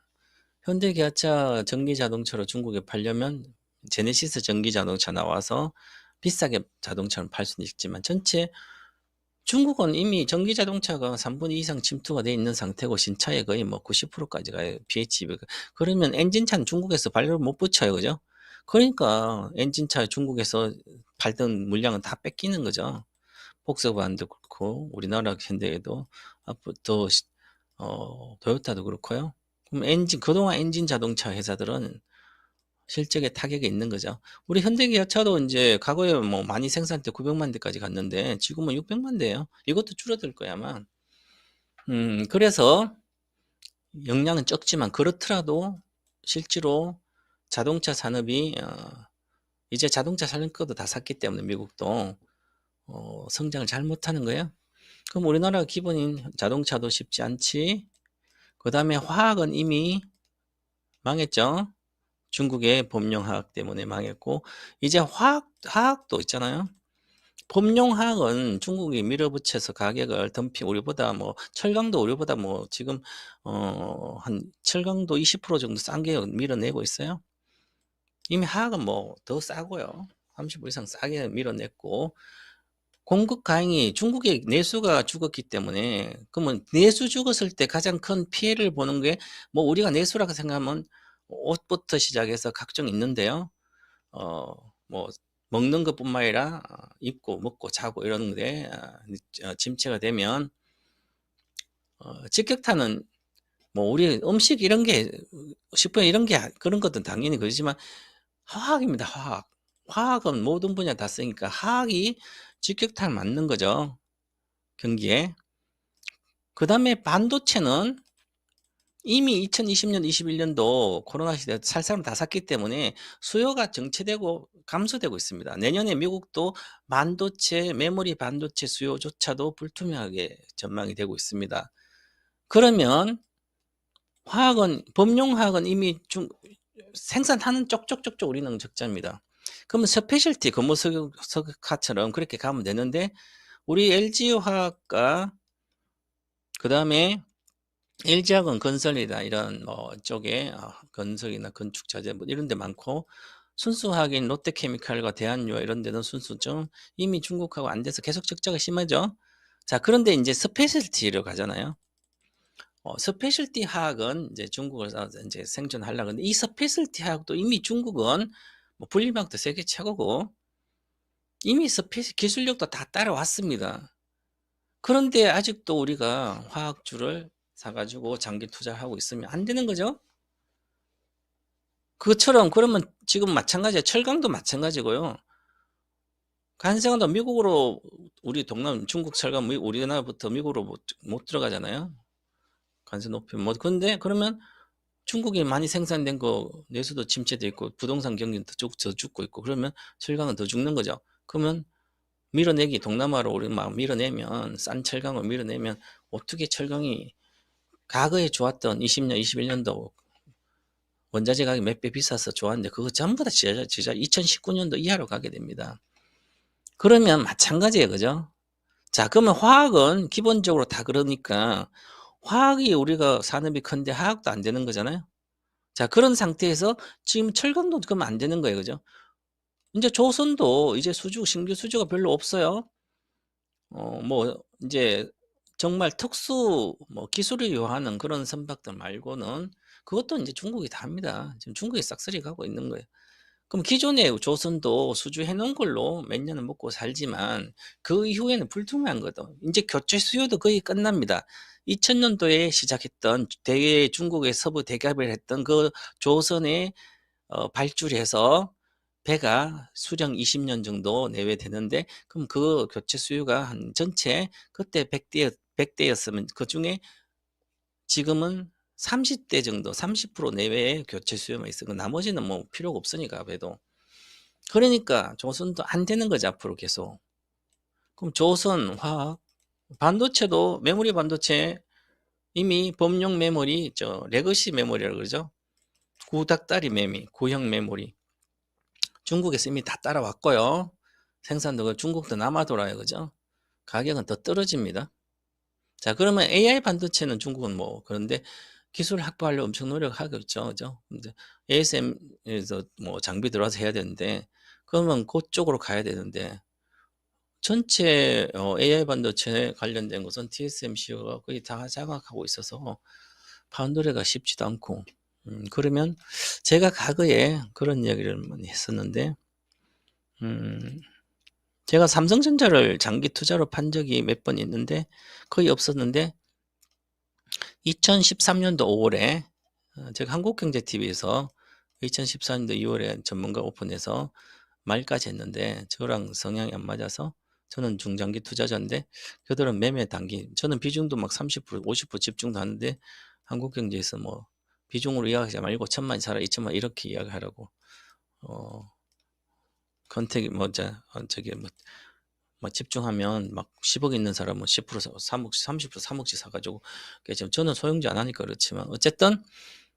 현대기아차 전기자동차로 중국에 팔려면 제네시스 전기자동차 나와서 비싸게 자동차를 팔 수는 있지만 전체 중국은 이미 전기자동차가 3분의 2 이상 침투가 돼 있는 상태고 신차의 거의 뭐 90%까지 가요. PHEV. 그러면 엔진차는 중국에서 발효를 못 붙여요. 그죠? 그러니까 엔진차 중국에서 팔던 물량은 다 뺏기는 거죠. 폭스바겐도 그렇고 우리나라 현대에도 앞으로 더 토요타도 그렇고요. 그럼 그동안 엔진 자동차 회사들은 실적에 타격이 있는 거죠. 우리 현대기아차도 이제 과거에 뭐 많이 생산할 때 900만 대까지 갔는데 지금은 600만 대예요. 이것도 줄어들 거야 아마. 그래서 영향은 적지만 그렇더라도 실제로 자동차 산업이 이제 자동차 살림 거도 다 샀기 때문에 미국도 성장을 잘 못하는 거예요. 그럼 우리나라 기본인 자동차도 쉽지 않지. 그 다음에 화학은 이미 망했죠. 중국의 범용화학 때문에 망했고 이제 화학도 있잖아요. 범용화학은 중국이 밀어붙여서 가격을 덤핑 우리보다 뭐 철강도 우리보다 뭐 지금 한 철강도 20% 정도 싼 게 밀어내고 있어요. 이미 화학은 뭐 더 싸고요. 30% 이상 싸게 밀어냈고 공급 과잉이 중국의 내수가 죽었기 때문에 그러면 내수 죽었을 때 가장 큰 피해를 보는 게 뭐 우리가 내수라고 생각하면 옷부터 시작해서 각종 있는데요. 뭐 먹는 것뿐만 아니라 입고 먹고 자고 이런 데 침체가 되면 직격탄은 뭐 우리 음식 이런 게 식품 이런 게 그런 것도 당연히 그렇지만 화학입니다. 화학은 모든 분야 다 쓰니까 화학이 직격탄을 맞는 거죠. 경기에. 그 다음에 반도체는 이미 2020년, 21년도 코로나 시대 살 사람 다 샀기 때문에 수요가 정체되고 감소되고 있습니다. 내년에 미국도 메모리 반도체 수요조차도 불투명하게 전망이 되고 있습니다. 그러면 범용화학은 이미 생산하는 쪽쪽쪽쪽 우리는 적자입니다. 그러면 스페셜티, 금호석화처럼 그렇게 가면 되는데 우리 LG화학과 그 다음에 LG화학은 건설이다 이런 쪽에 건설이나 건축 자재 뭐 이런 데 많고 순수화학인 롯데케미칼과 대한유화 이런 데는 순수점 이미 중국하고 안 돼서 계속 적자가 심하죠. 자, 그런데 이제 스페셜티로 가잖아요. 스페셜티 화학은 이제 중국에서 이제 생존하려고 하는데 이 스페셜티 화학도 이미 중국은 뭐 분리막도 세계 최고고 이미 기술력도 다 따라왔습니다. 그런데 아직도 우리가 화학주를 사가지고 장기 투자하고 있으면 안 되는 거죠. 그것처럼 그러면 지금 마찬가지예요. 철강도 마찬가지고요. 간생화도 미국으로 우리 중국 철강 우리나라부터 미국으로 못 들어가잖아요. 관세 높이면 뭐 근데 그러면 중국이 많이 생산된 거 내수도 침체돼 있고 부동산 경기는 더 죽고 있고 그러면 철강은 더 죽는 거죠. 그러면 동남아로 우리 막 밀어내면 싼 철강을 밀어내면 어떻게 철강이 과거에 좋았던 20년, 21년도 원자재 가격이 몇 배 비싸서 좋았는데 그거 전부 다 진짜 2019년도 이하로 가게 됩니다. 그러면 마찬가지예요. 그죠? 자, 그러면 화학은 기본적으로 다 그러니까 화학이 우리가 산업이 큰데 화학도 안 되는 거잖아요. 자, 그런 상태에서 지금 철강도 그러면 안 되는 거예요. 그죠? 이제 조선도 이제 신규 수주가 별로 없어요. 뭐 이제 정말 특수 뭐 기술을 요하는 그런 선박들 말고는 그것도 이제 중국이 다 합니다. 지금 중국이 싹쓸이 가고 있는 거예요. 그럼 기존의 조선도 수주해 놓은 걸로 몇 년을 먹고 살지만 그 이후에는 불투명한 거죠. 이제 교체 수요도 거의 끝납니다. 2000년도에 시작했던 중국의 서부 대기업을 했던 그 조선의 발주해서 배가 수령 20년 정도 내외 되는데 그럼 그 교체 수요가 한 전체 그때 100대였으면 그중에 지금은 30대 정도 30% 내외의 교체 수요만 있어. 나머지는 뭐 필요가 없으니까 배도. 그러니까 조선도 안 되는 거죠 앞으로 계속. 그럼 조선 화학 반도체도 메모리 반도체 이미 범용 메모리 레거시 메모리라고 그러죠. 구닥다리 구형 메모리 중국에서 이미 다 따라왔고요. 생산도 중국도 남아돌아요. 그죠? 가격은 더 떨어집니다. 자, 그러면 AI 반도체는 중국은 뭐, 그런데 기술 확보하려고 엄청 노력하겠죠. 그죠? 근데 ASM에서 뭐 장비 들어와서 해야 되는데, 그러면 그쪽으로 가야 되는데, 전체 AI 반도체 관련된 것은 TSMC가 거의 다 장악하고 있어서 파운드리가 쉽지도 않고, 그러면 제가 과거에 그런 이야기를 많이 했었는데, 제가 삼성전자를 장기 투자로 판 적이 몇 번 있는데 거의 없었는데 2013년도 5월에 제가 한국경제TV에서 2014년도 2월에 전문가 오픈해서 말까지 했는데 저랑 성향이 안 맞아서 저는 중장기 투자자인데 그들은 매매 단기 저는 비중도 막 30% 50% 집중도 하는데 한국경제에서 뭐 비중으로 이야기하지 말고 1,000만 사라 2,000만 이렇게 이야기하라고 컨택이 저기 뭐 집중하면 막 10억 있는 사람은 10% 3억 30% 3억씩 사가지고 지금 저는 소용지 안 하니까 그렇지만 어쨌든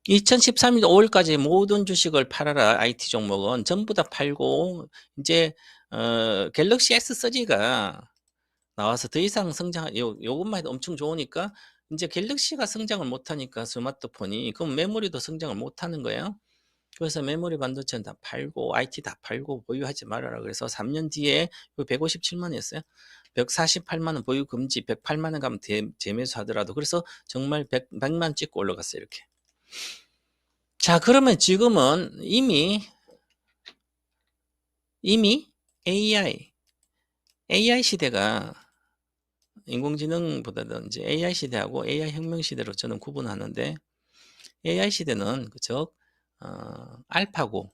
2013년 5월까지 모든 주식을 팔아라. IT 종목은 전부 다 팔고 이제 갤럭시 S3가 나와서 더 이상 요것만 해도 엄청 좋으니까 이제 갤럭시가 성장을 못하니까 스마트폰이 그럼 메모리도 성장을 못하는 거예요. 그래서 메모리 반도체는 다 팔고 IT 다 팔고 보유하지 말아라. 그래서 3년 뒤에 157만 원이었어요. 148만 원 보유 금지, 108만 원 가면 재매수 하더라도 그래서 정말 100만 찍고 올라갔어요. 이렇게. 자, 그러면 지금은 이미 AI 시대가 인공지능보다는 이제 AI 시대하고 AI 혁명 시대로 저는 구분하는데 AI 시대는 그죠? 알파고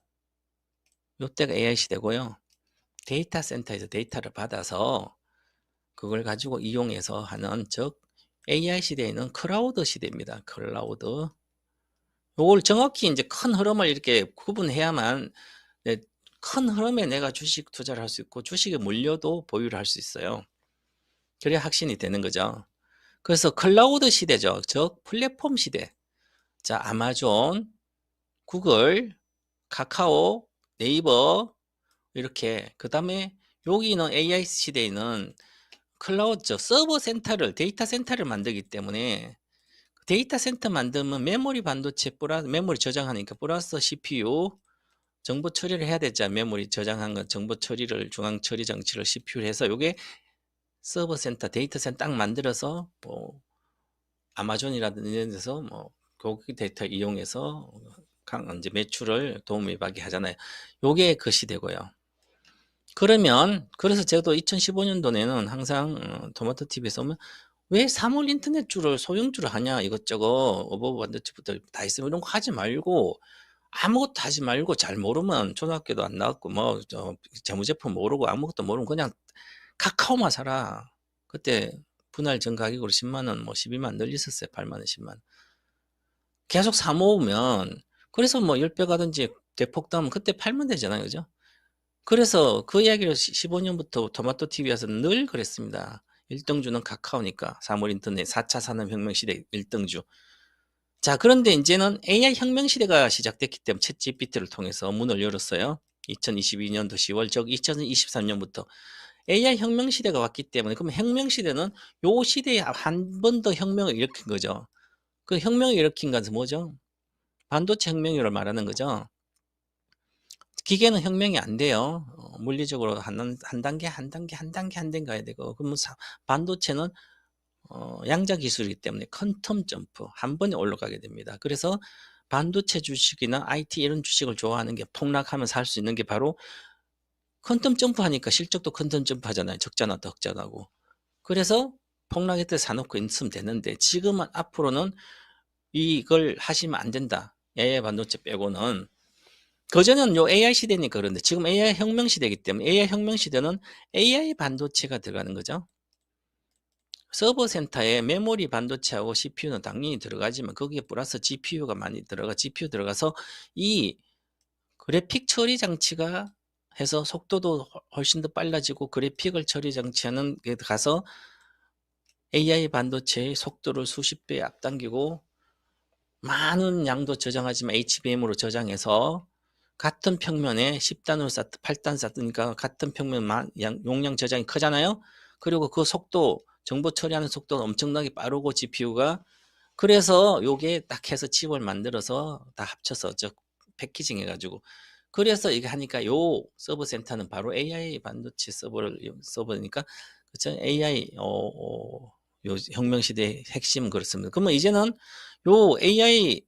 요때가 AI 시대고요. 데이터 센터에서 데이터를 받아서 그걸 가지고 이용해서 하는 즉 AI 시대에는 클라우드 시대입니다. 클라우드. 요걸 정확히 이제 큰 흐름을 이렇게 구분해야만 네, 큰 흐름에 내가 주식 투자를 할 수 있고 주식에 물려도 보유를 할 수 있어요. 그래야 확신이 되는 거죠. 그래서 클라우드 시대죠. 즉 플랫폼 시대. 자, 아마존, 구글, 카카오, 네이버 이렇게 그다음에 여기는 AI 시대에는 클라우드 즉 서버 센터를 데이터 센터를 만들기 때문에 데이터 센터 만들면 메모리 반도체 플러스 메모리 저장하니까 플러스 CPU 정보 처리를 해야 되죠. 메모리 저장한 건 정보 처리를 중앙 처리 장치를 CPU를 해서 요게 서버 센터, 데이터 센터 딱 만들어서 뭐 아마존이라든지 이런 데서 뭐 고객 데이터 이용해서 이제 매출을 도움이 받게 하잖아요. 요게 그 시대고요. 그러면 그래서 저도 2015년도에는 항상 토마토 TV에서 오면 왜 사물 인터넷주를 소형주를 하냐 이것저것 어버버 반도체부터 다 있으면 이런 거 하지 말고 아무것도 하지 말고 잘 모르면 초등학교도 안 나왔고 뭐 재무제품 모르고 아무것도 모르면 그냥 카카오만 사라. 그때 분할 전 가격으로 10만 원, 뭐 12만 늘 있었어요. 8만 원, 10만 원. 계속 사 모으면 그래서 뭐 10배 가든지 대폭 나오면 그때 팔면 되잖아요. 그죠? 그래서 그 이야기를 15년부터 토마토 TV에서 늘 그랬습니다. 1등주는 카카오니까 사물 인터넷 4차 산업혁명 시대 1등주. 자, 그런데 이제는 AI 혁명 시대가 시작됐기 때문에 챗 GPT를 통해서 문을 열었어요. 2022년도 10월, 즉 2023년부터 AI 혁명 시대가 왔기 때문에 그럼 혁명 시대는 요 시대에 한 번 더 혁명을 일으킨 거죠. 그 혁명을 일으킨 것은 뭐죠? 반도체 혁명을 말하는 거죠. 기계는 혁명이 안 돼요. 물리적으로 한 단계, 한 단계, 한 단계, 한 단계 가야 되고, 그러면 반도체는 양자 기술이기 때문에 퀀텀 점프 한 번에 올라가게 됩니다. 그래서 반도체 주식이나 IT 이런 주식을 좋아하는 게 폭락하면 살 수 있는 게 바로 퀀텀 점프 하니까 실적도 퀀텀 점프 하잖아요. 적자나 덕자나고. 그래서 폭락할 때 사놓고 있으면 되는데 지금은 앞으로는 이걸 하시면 안 된다. AI 반도체 빼고는. 그전에는 요 AI 시대니까 그런데 지금 AI 혁명 시대이기 때문에 AI 혁명 시대는 AI 반도체가 들어가는 거죠. 서버 센터에 메모리 반도체하고 CPU는 당연히 들어가지만 거기에 플러스 GPU가 많이 GPU 들어가서 이 그래픽 처리 장치가 해서 속도도 훨씬 더 빨라지고 그래픽을 처리 장치하는 게 가서 AI 반도체의 속도를 수십 배 앞당기고 많은 양도 저장하지만 HBM으로 저장해서 같은 평면에 10단으로 쌓든 8단 쌓으니까 같은 평면 용량 저장이 크잖아요. 그리고 그 속도 정보 처리하는 속도가 엄청나게 빠르고 GPU가 그래서 요게 딱 해서 칩을 만들어서 다 합쳐서 패키징 해가지고 그래서 이게 하니까 요 서버 센터는 바로 AI 반도체 서버니까 그쵸? AI 요 혁명 시대의 핵심은 그렇습니다. 그러면 이제는 요 AI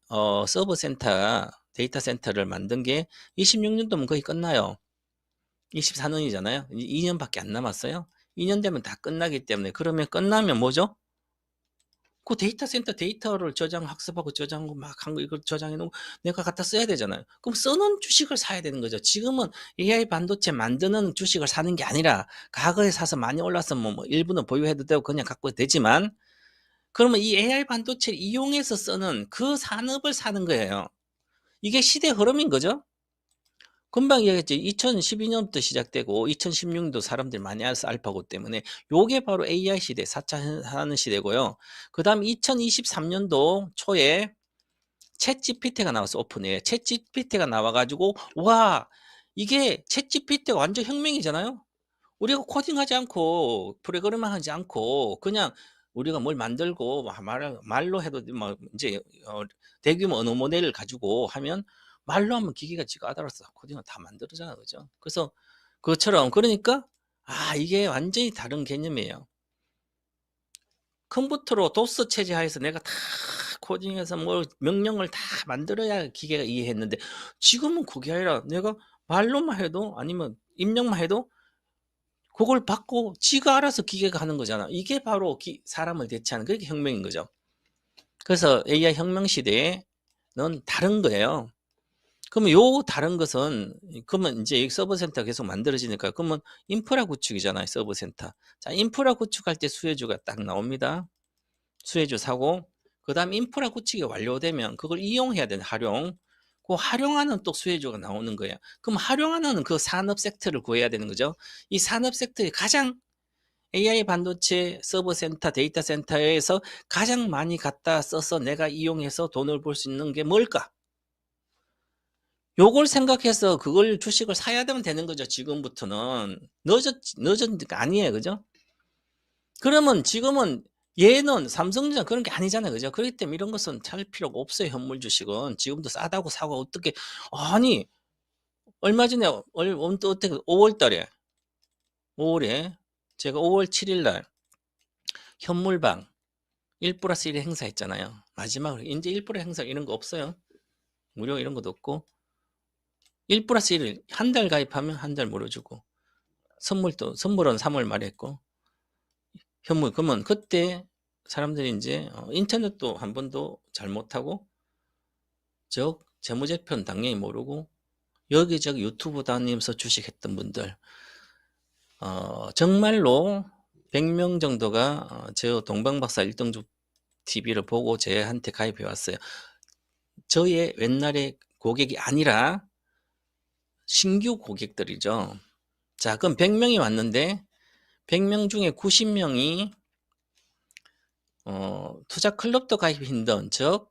서버 센터 데이터 센터를 만든 게 26년도면 거의 끝나요. 24년이잖아요. 2년밖에 안 남았어요. 2년 되면 다 끝나기 때문에 그러면 끝나면 뭐죠? 그 데이터 센터 데이터를 학습하고 저장하고 막 한 거 이걸 저장해 놓으면 내가 갖다 써야 되잖아요. 그럼 쓰는 주식을 사야 되는 거죠. 지금은 AI 반도체 만드는 주식을 사는 게 아니라 과거에 사서 많이 올랐으면 뭐 일부는 보유해도 되고 그냥 갖고 되지만 그러면 이 AI 반도체를 이용해서 쓰는 그 산업을 사는 거예요. 이게 시대 흐름인 거죠. 금방 이야기했지. 2012년부터 시작되고 2016년도 사람들이 많이 알아서 알파고 때문에 요게 바로 AI 시대, 4차 산업 시대고요. 그다음 2023년도 초에 챗GPT가 나왔어. 오픈에 챗GPT가 나와 가지고 와, 이게 챗GPT가 완전 혁명이잖아요. 우리가 코딩하지 않고 프로그래밍하지 않고 그냥 우리가 뭘 만들고 말로 해도 뭐 이제 대규모 언어 모델을 가지고 하면 말로 하면 기계가 지가 알아서 코딩을 다 만들잖아, 그죠? 그래서 그것처럼 그러니까 이게 완전히 다른 개념이에요. 컴퓨터로 도스 체제 하에서 내가 다 코딩해서 뭐 명령을 다 만들어야 기계가 이해했는데 지금은 그게 아니라 내가 말로만 해도 아니면 입력만 해도 그걸 받고 지가 알아서 기계가 하는 거잖아. 이게 바로 사람을 대체하는 그게 혁명인 거죠. 그래서 AI 혁명 시대에는 다른 거예요. 그러면 요 다른 것은 그러면 이제 이 서버 센터 계속 만들어지니까 그러면 인프라 구축이잖아요. 서버 센터. 자, 인프라 구축할 때 수혜주가 딱 나옵니다. 수혜주 사고 그다음 인프라 구축이 완료되면 그걸 이용해야 되는 활용. 그 활용하는 또 수혜주가 나오는 거예요. 그럼 활용하는 그 산업 섹터를 구해야 되는 거죠. 이 산업 섹터에 가장 AI 반도체 서버 센터, 데이터 센터에서 가장 많이 갖다 써서 내가 이용해서 돈을 벌 수 있는 게 뭘까? 요걸 생각해서 그걸 주식을 사야 되는 거죠. 지금부터는. 늦었니까 아니에요. 그죠? 그러면 지금은 얘는 삼성전자 그런 게 아니잖아요. 그죠? 그렇기 때문에 이런 것은 살 필요가 없어요. 현물 주식은. 지금도 싸다고 사고 어떻게, 아니, 얼마 전에, 어떻게, 5월 달에, 5월에, 제가 5월 7일 날 현물방 1 플러스 1 행사 했잖아요. 마지막으로. 이제 1 플러스 행사 이런 거 없어요. 무료 이런 것도 없고. 1 플러스 1을 한 달 가입하면 한 달 무료 주고. 선물은 3월 말에 했고. 현물. 그러면 그때 사람들이 이제 인터넷도 한 번도 잘 못하고, 재무제표는 당연히 모르고, 여기저기 유튜브 다니면서 주식했던 분들, 정말로 100명 정도가 저 동방박사 1등주 TV를 보고 저한테 가입해 왔어요. 저의 옛날의 고객이 아니라 신규 고객들이죠. 자, 그럼 100명이 왔는데 100명 중에 90명이 투자 클럽도 가입이 힘든, 즉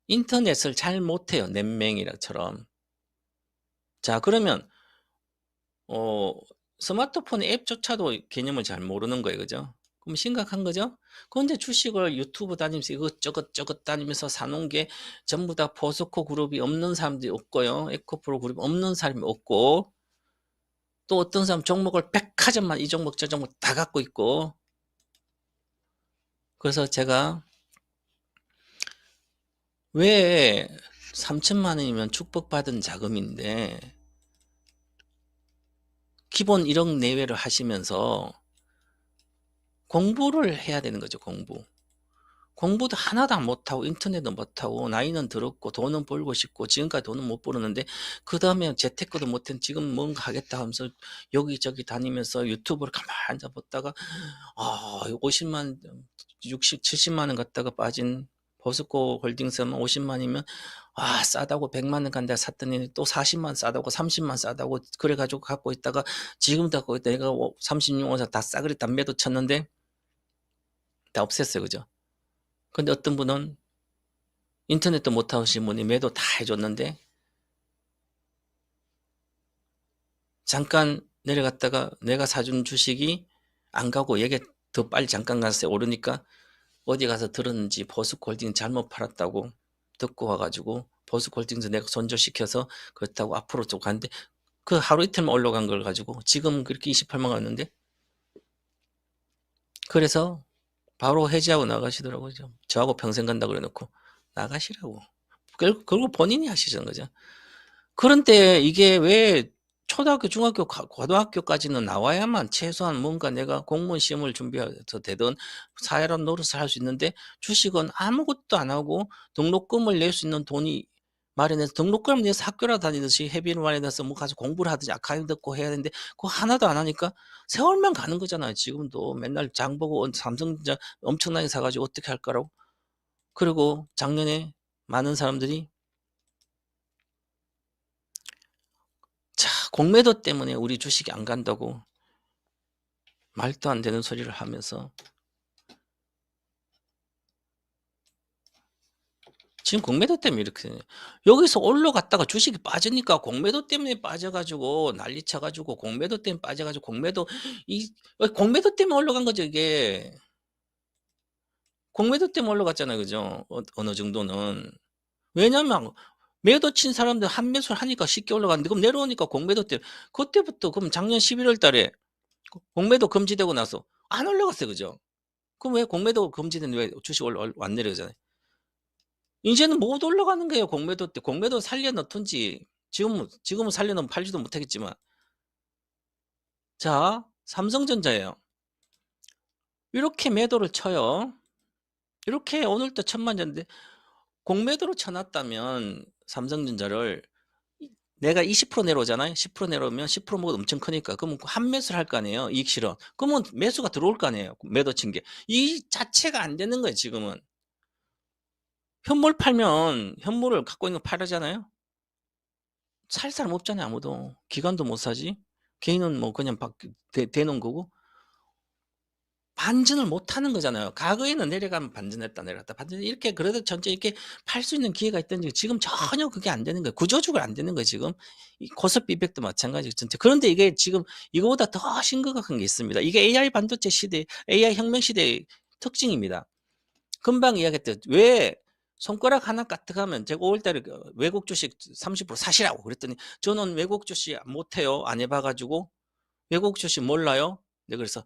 인터넷을 잘 못해요. 넷맹이처럼. 자, 그러면 스마트폰 앱조차도 개념을 잘 모르는 거예요. 그죠? 그럼 심각한 거죠? 그런데 주식을 유튜브 다니면서 이것저것 다니면서 사놓은 게 전부 다 포스코 그룹이 없는 사람들이 없고요. 에코프로 그룹이 없는 사람이 없고, 또 어떤 사람 종목을 백화점만 이 종목 저 종목 다 갖고 있고. 그래서 제가 왜 3천만 원이면 축복받은 자금인데 기본 1억 내외를 하시면서 공부를 해야 되는 거죠. 공부도 하나도 못하고 인터넷도 못하고 나이는 들었고 돈은 벌고 싶고 지금까지 돈은 못 벌었는데 그 다음에 재테크도 못한 지금 뭔가 하겠다 하면서 여기저기 다니면서 유튜브를 가만히 앉아보다가 50만 60 70만 원 갖다가 빠진 버스코 홀딩스만 50만이면 싸다고 100만 원 간다 샀더니 또 40만 싸다고 30만 싸다고 그래가지고 갖고 있다가 지금도 갖고 있다 내가 36원 다 싸그리 담배도 쳤는데 다 없앴어요. 그죠? 근데 어떤 분은 인터넷도 못 하신 분이 매도 다 해줬는데 잠깐 내려갔다가 내가 사준 주식이 안 가고 얘가 더 빨리 잠깐 가서 오르니까 어디 가서 들었는지 버스콜딩 잘못 팔았다고 듣고 와가지고 버스콜딩에서 내가 손절시켜서 그렇다고 앞으로 좀 갔는데 그 하루 이틀만 올라간 걸 가지고 지금 그렇게 28만 갔는데 그래서 바로 해지하고 나가시더라고요. 저하고 평생 간다 그래놓고 나가시라고. 결국 본인이 하시는 거죠. 그런데 이게 왜 초등학교, 중학교, 고등학교까지는 나와야만 최소한 뭔가 내가 공무원 시험을 준비해서 되든 사회람 노릇을 할 수 있는데 주식은 아무것도 안 하고 등록금을 낼 수 있는 돈이 마련해서 등록금 내서 학교라 다니듯이 회비를 마련해서 뭐 가서 공부를 하든지 아카이브 듣고 해야 되는데 그거 하나도 안 하니까 세월만 가는 거잖아요. 지금도 맨날 장 보고 삼성전자 엄청나게 사가지고 어떻게 할 거라고. 그리고 작년에 많은 사람들이 자, 공매도 때문에 우리 주식이 안 간다고 말도 안 되는 소리를 하면서 지금 공매도 때문에 이렇게 여기서 올라갔다가 주식이 빠지니까 공매도 때문에 빠져가지고 난리 쳐가지고 공매도 때문에 빠져가지고 공매도 공매도 때문에 올라간 거죠 이게. 공매도 때문에 올라갔잖아요, 그죠? 어느 정도는. 왜냐면 매도 친 사람들 한매수를 하니까 쉽게 올라갔는데 그럼 내려오니까 공매도 때문에 그때부터 그럼 작년 11월 달에 공매도 금지되고 나서 안 올라갔어요, 그죠? 그럼 왜 공매도 금지된 왜 주식 안 내려가잖아요. 이제는 못 올라가는 거예요. 공매도 때 공매도 살려놓든지 지금은 살려놓으면 팔지도 못하겠지만 자 삼성전자예요. 이렇게 매도를 쳐요. 이렇게 오늘도 천만전인데 공매도로 쳐놨다면 삼성전자를 내가 20% 내려오잖아요. 10% 내려오면 10% 먹어도 엄청 크니까 그러면 한 매수를 할 거 아니에요. 이익 실현. 그러면 매수가 들어올 거 아니에요. 매도 친 게. 이 자체가 안 되는 거예요. 지금은. 현물 팔면 현물을 갖고 있는 거 팔으잖아요. 살 사람 없잖아요. 아무도. 기관도 못 사지. 개인은 뭐 그냥 대놓은 거고. 반전을 못 하는 거잖아요. 과거에는 내려가면 반전했다 내려갔다 반전 이렇게 그래도 전체 이렇게 팔 수 있는 기회가 있던지 지금 전혀 그게 안 되는 거예요. 구조적으로 안 되는 거예요 지금. 이 코스피 200도 마찬가지고 전체. 그런데 이게 지금 이거보다 더 심각한 게 있습니다. 이게 AI 반도체 시대, AI 혁명 시대의 특징입니다. 금방 이야기했듯 왜 손가락 하나 까딱하면 제가 5월달에 외국 주식 30% 사시라고 그랬더니 저는 외국 주식 못해요. 안 해봐가지고 외국 주식 몰라요. 네, 그래서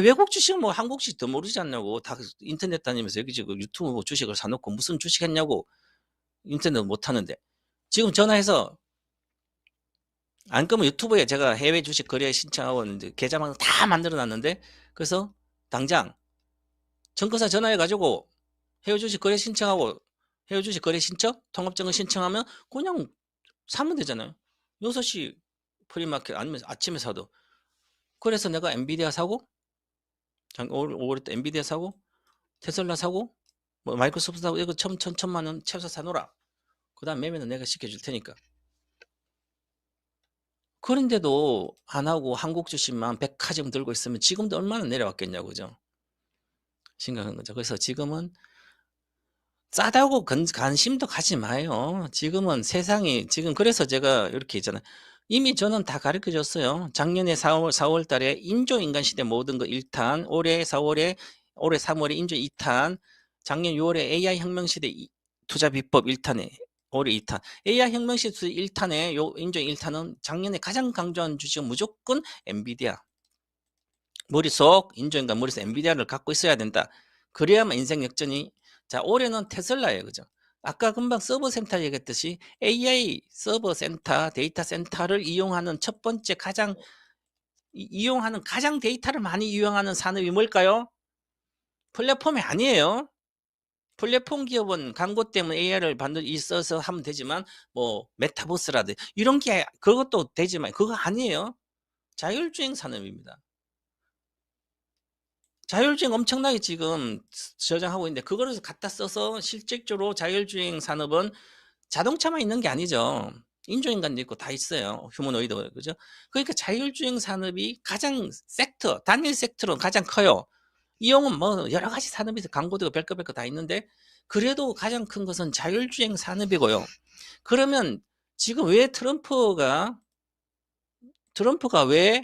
외국 주식은 뭐 한국 주식 더 모르지 않냐고 다 인터넷 다니면서 여기 지금 유튜브 뭐 주식을 사놓고 무슨 주식 했냐고 인터넷 못 하는데 지금 전화해서 안 끄면 유튜브에 제가 해외 주식 거래 신청하고 있는데 계좌만 다 만들어 놨는데 그래서 당장 증권사 전화해 가지고 해외 주식 거래 신청하고 해외 주식 거래 신청 통합증을 신청하면 그냥 사면 되잖아요. 6시 프리마켓 아니면 아침에 사도. 그래서 내가 엔비디아 사고 5월에 또 엔비디아 사고 테슬라 사고 뭐 마이크로소프트 사고 이거 천만 원 최소 사놓으라. 그다음 매매는 내가 시켜줄 테니까. 그런데도 안 하고 한국 주식만 백화점 들고 있으면 지금도 얼마나 내려왔겠냐고 그죠? 심각한 거죠. 그래서 지금은 싸다고 관심도 가지 마요. 지금은 세상이 지금 그래서 제가 이렇게 있잖아요. 이미 저는 다 가르쳐 줬어요. 작년에 4월 달에 인조인간 시대 모든 거 1탄, 올해 4월에 올해 3월에 인조 2탄, 작년 6월에 AI 혁명 시대 투자 비법 1탄에 올해 2탄. AI 혁명 시대 1탄에 요 인조 1탄은 작년에 가장 강조한 주식은 무조건 엔비디아. 머릿속 인조인간 머릿속 엔비디아를 갖고 있어야 된다. 그래야만 인생 역전이. 자, 올해는 테슬라예요, 그죠? 아까 금방 서버 센터 얘기했듯이 AI 서버 센터, 데이터 센터를 이용하는 첫 번째 가장 이용하는 가장 데이터를 많이 이용하는 산업이 뭘까요? 플랫폼이 아니에요. 플랫폼 기업은 광고 때문에 AI를 반드시 써서 하면 되지만 뭐 메타버스라든지 이런 게 그것도 되지만 그거 아니에요. 자율주행 산업입니다. 자율주행 엄청나게 지금 저장하고 있는데 그거를 갖다 써서 실질적으로 자율주행 산업은 자동차만 있는 게 아니죠. 인조인간도 있고 다 있어요. 휴머노이드 그죠? 그러니까 자율주행 산업이 가장 섹터 단일 섹터로 가장 커요. 이용은 뭐 여러 가지 산업에서 광고도 별거 별거 다 있는데 그래도 가장 큰 것은 자율주행 산업이고요. 그러면 지금 왜 트럼프가 왜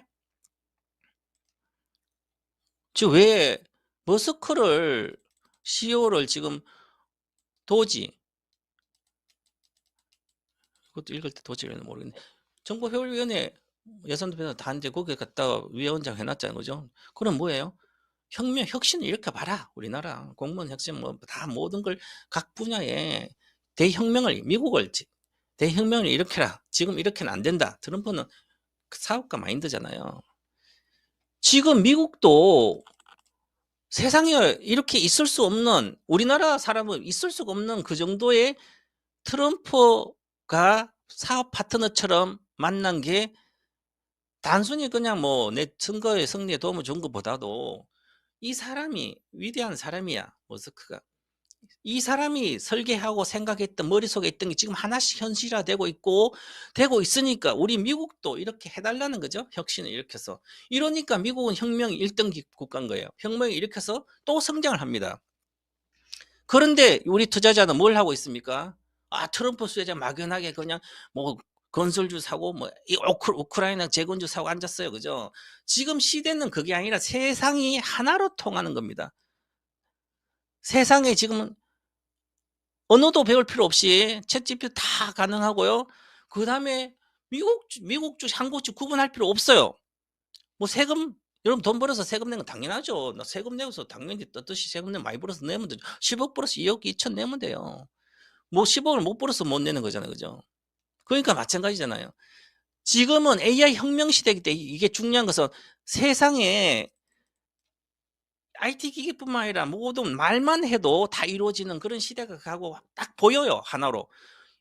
지금 왜 머스크를 CEO를 지금 도지 그것도 읽을 때 도지는 모르겠네. 정보효율위원회 예산도 다 이제 거기에 갖다가 위원장 해놨잖아요, 그죠? 그럼 뭐예요? 혁신을 일으켜봐라. 우리나라 공무원 혁신 뭐 다 모든 걸 각 분야에 대혁명을 미국을 대혁명을 일으켜라. 지금 이렇게는 안 된다. 트럼프는 사업가 마인드잖아요. 지금 미국도 세상에 이렇게 있을 수 없는, 우리나라 사람은 있을 수가 없는 그 정도의 트럼프가 사업 파트너처럼 만난 게 단순히 그냥 뭐 내 선거의 승리에 도움을 준 것보다도 이 사람이 위대한 사람이야, 머스크가. 이 사람이 설계하고 생각했던 머릿속에 있던 게 지금 하나씩 현실화되고 있고 되고 있으니까 우리 미국도 이렇게 해달라는 거죠. 혁신을 일으켜서. 이러니까 미국은 혁명 1등 국가인 거예요. 혁명을 일으켜서 또 성장을 합니다. 그런데 우리 투자자는 뭘 하고 있습니까? 아, 트럼프 수혜자 막연하게 그냥 뭐 건설주 사고 뭐 우크라이나 재건주 사고 앉았어요. 그죠? 지금 시대는 그게 아니라 세상이 하나로 통하는 겁니다. 세상에 지금은 언어도 배울 필요 없이 챗GPT 다 가능하고요. 그다음에 미국주, 한국주 구분할 필요 없어요. 뭐 세금, 여러분 돈 벌어서 세금 내는 건 당연하죠. 나 세금 내서 당연히 떳떳이 세금 많이 벌어서 내면 되죠. 10억 벌어서 2억 2천 내면 돼요. 뭐 10억을 못 벌어서 못 내는 거잖아요. 그죠? 그러니까 마찬가지잖아요. 지금은 AI 혁명 시대이기 때문에 이게 중요한 것은 세상에 IT 기기뿐만 아니라 모든 말만 해도 다 이루어지는 그런 시대가 가고 딱 보여요. 하나로.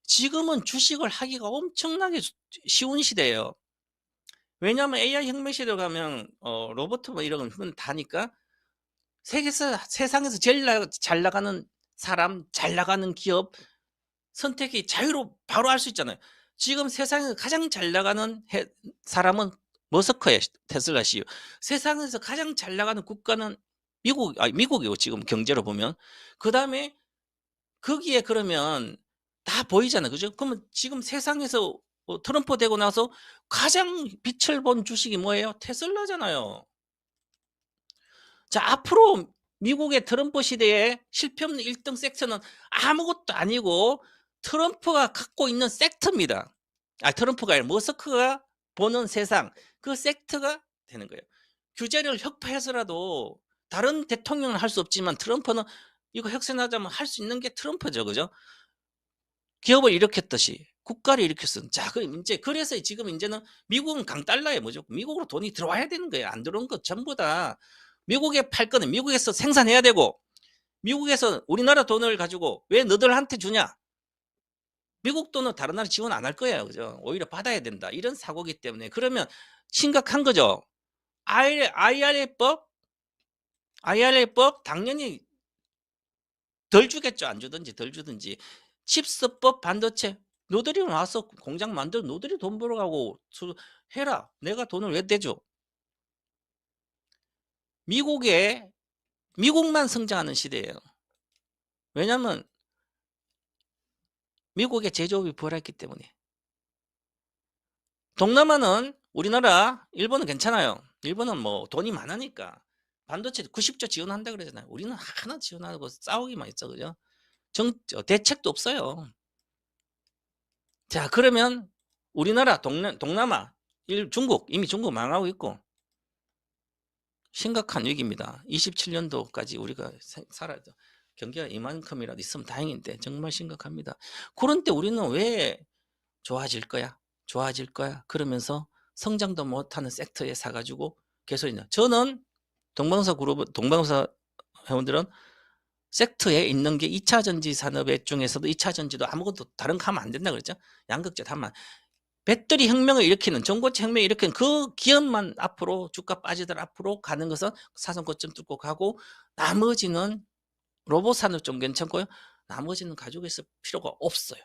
지금은 주식을 하기가 엄청나게 쉬운 시대예요. 왜냐하면 AI 혁명 시대로 가면 로봇 뭐 이런 건 다니까 세상에서 제일 잘 나가는 사람, 잘 나가는 기업 선택이 자유로 바로 할 수 있잖아요. 지금 세상에서 가장 잘 나가는 사람은 머스크예요. 테슬라 CEO. 세상에서 가장 잘 나가는 국가는 미국이고 지금 경제로 보면. 그다음에 거기에 그러면 다 보이잖아요. 그죠? 그러면 지금 세상에서 트럼프 되고 나서 가장 빛을 본 주식이 뭐예요? 테슬라잖아요. 자, 앞으로 미국의 트럼프 시대에 실패 없는 1등 섹터는 아무것도 아니고 트럼프가 갖고 있는 섹터입니다. 아, 트럼프가 아니라 머스크가 보는 세상, 그 섹터가 되는 거예요. 규제를 혁파해서라도 다른 대통령은 할 수 없지만 트럼프는 이거 혁신하자면 할 수 있는 게 트럼프죠. 그죠? 기업을 일으켰듯이 국가를 일으켰어. 자, 그래서 지금 이제는 미국은 강달러에 뭐죠? 미국으로 돈이 들어와야 되는 거예요. 안 들어온 것 전부 다 미국에 팔 거는 미국에서 생산해야 되고 미국에서 우리나라 돈을 가지고 왜 너들한테 주냐? 미국 돈은 다른 나라 지원 안 할 거예요. 그죠? 오히려 받아야 된다. 이런 사고기 때문에 그러면 심각한 거죠. IRA법 당연히 덜 주겠죠. 안 주든지 덜 주든지. 칩스법 반도체 너들이 와서 공장 만들어 너들이 돈 벌어가고 해라. 내가 돈을 왜 대줘? 미국만 성장하는 시대예요. 왜냐하면 미국의 제조업이 부활했기 때문에. 동남아는 우리나라, 일본은 괜찮아요. 일본은 뭐 돈이 많으니까 반도체 90조 지원한다 그러잖아요. 우리는 하나 지원하고 싸우기만 있어, 그죠? 대책도 없어요. 자, 그러면 우리나라, 동남아, 중국, 이미 중국 망하고 있고 심각한 위기입니다. 27년도까지 우리가 살아야 돼. 경기가 이만큼이라도 있으면 다행인데 정말 심각합니다. 그런데 우리는 왜 좋아질 거야? 좋아질 거야? 그러면서 성장도 못하는 섹터에 사가지고 계속 있냐. 저는 동방사 회원들은 섹터에 있는 게 2차 전지 산업의 중에서도 2차 전지도 아무것도 다른 거 하면 안 된다 그랬죠. 양극재 하면 배터리 혁명을 일으키는 전고체 혁명을 일으키는 그 기업만 앞으로 주가 빠지더라 앞으로 가는 것은 사선 고점 뚫고 가고 나머지는 로봇 산업 좀 괜찮고요. 나머지는 가지고 있을 필요가 없어요.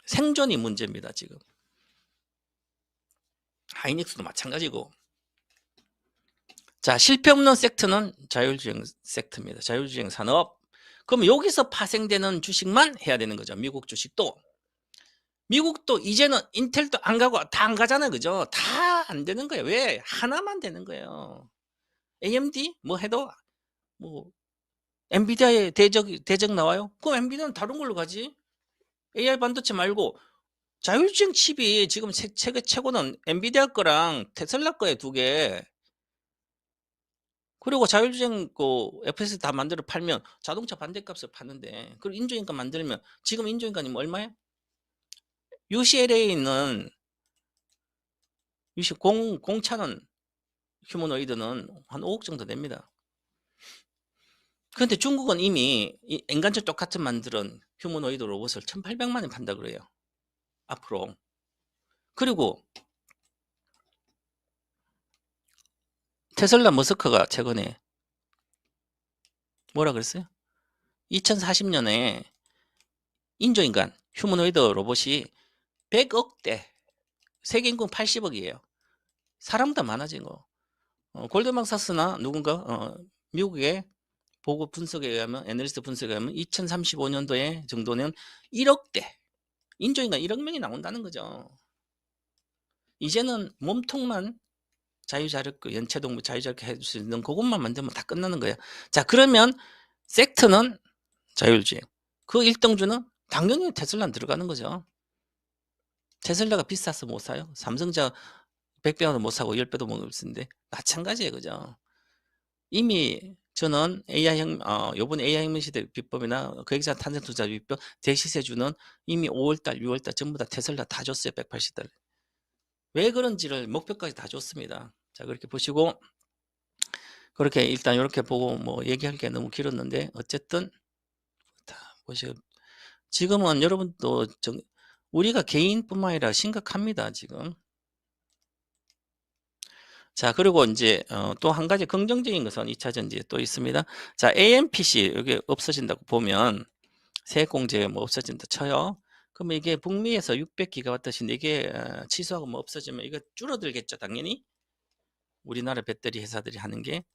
생존이 문제입니다. 지금. 하이닉스도 마찬가지고. 자, 실패 없는 섹터는 자율주행 섹터입니다. 자율주행 산업. 그럼 여기서 파생되는 주식만 해야 되는 거죠. 미국 주식도. 미국도 이제는 인텔도 안 가고 다 안 가잖아요. 그죠? 다 안 되는 거예요. 왜? 하나만 되는 거예요. AMD 뭐 해도 뭐 엔비디아의 대적 나와요? 그럼 엔비디아는 다른 걸로 가지. AI 반도체 말고 자율주행 칩이 지금 세계 최고는 엔비디아 거랑 테슬라 거에 두 개. 그리고 자율주행 FSD 다 만들어 팔면 자동차 반대값을 파는데 그리고 인조인간 만들면 지금 인조인간이 뭐 얼마예요? UCLA에 있는 공차는 휴머노이드는 한 5억 정도 됩니다. 그런데 중국은 이미 이 인간처럼 똑같은 만드는 휴머노이드 로봇을 1,800만 원에 판다 그래요. 앞으로. 그리고 테슬라 머스크가 최근에 뭐라 그랬어요? 2040년에 인조인간 휴머노이드 로봇이 100억대, 세계 인구 80억이에요. 사람보다 많아진 거. 골드만삭스나 누군가 미국의 보고 분석에 의하면, 애널리스트 분석에 의하면 2035년도에 정도는 1억대, 인조인간 1억 명이 나온다는 거죠. 이제는 몸통만 자유자력, 연체동물 자유자력 해줄 수 있는 그것만 만들면 다 끝나는 거예요. 자, 그러면 섹트는 자율주행, 그 1등주는 당연히 테슬라는 들어가는 거죠. 테슬라가 비싸서 못 사요. 삼성자 100배도 못 사고 10배도 못 쓰는데 마찬가지예요. 그죠? 이미 저는 요번 AI 혁명 시대 비법이나 거액자 탄생 투자 비법 대시세주는 이미 5월달, 6월달 전부 다 테슬라 다 줬어요. 180달러. 왜 그런지를 목표까지 다 줬습니다. 자, 그렇게 보시고, 그렇게 일단 이렇게 보고 뭐 얘기할 게 너무 길었는데 어쨌든 다 보시고, 지금은 여러분도 우리가 개인뿐만 아니라 심각합니다. 지금. 자, 그리고 이제 또 한 가지 긍정적인 것은 2차 전지에 또 있습니다. 자, AMPC 여기 없어진다고 보면 세액공제 뭐 없어진다 쳐요. 그러면 이게 북미에서 600기가와트인데 이게 취소하고 뭐 없어지면 이거 줄어들겠죠, 당연히. 우리나라 배터리 회사들이 하는 게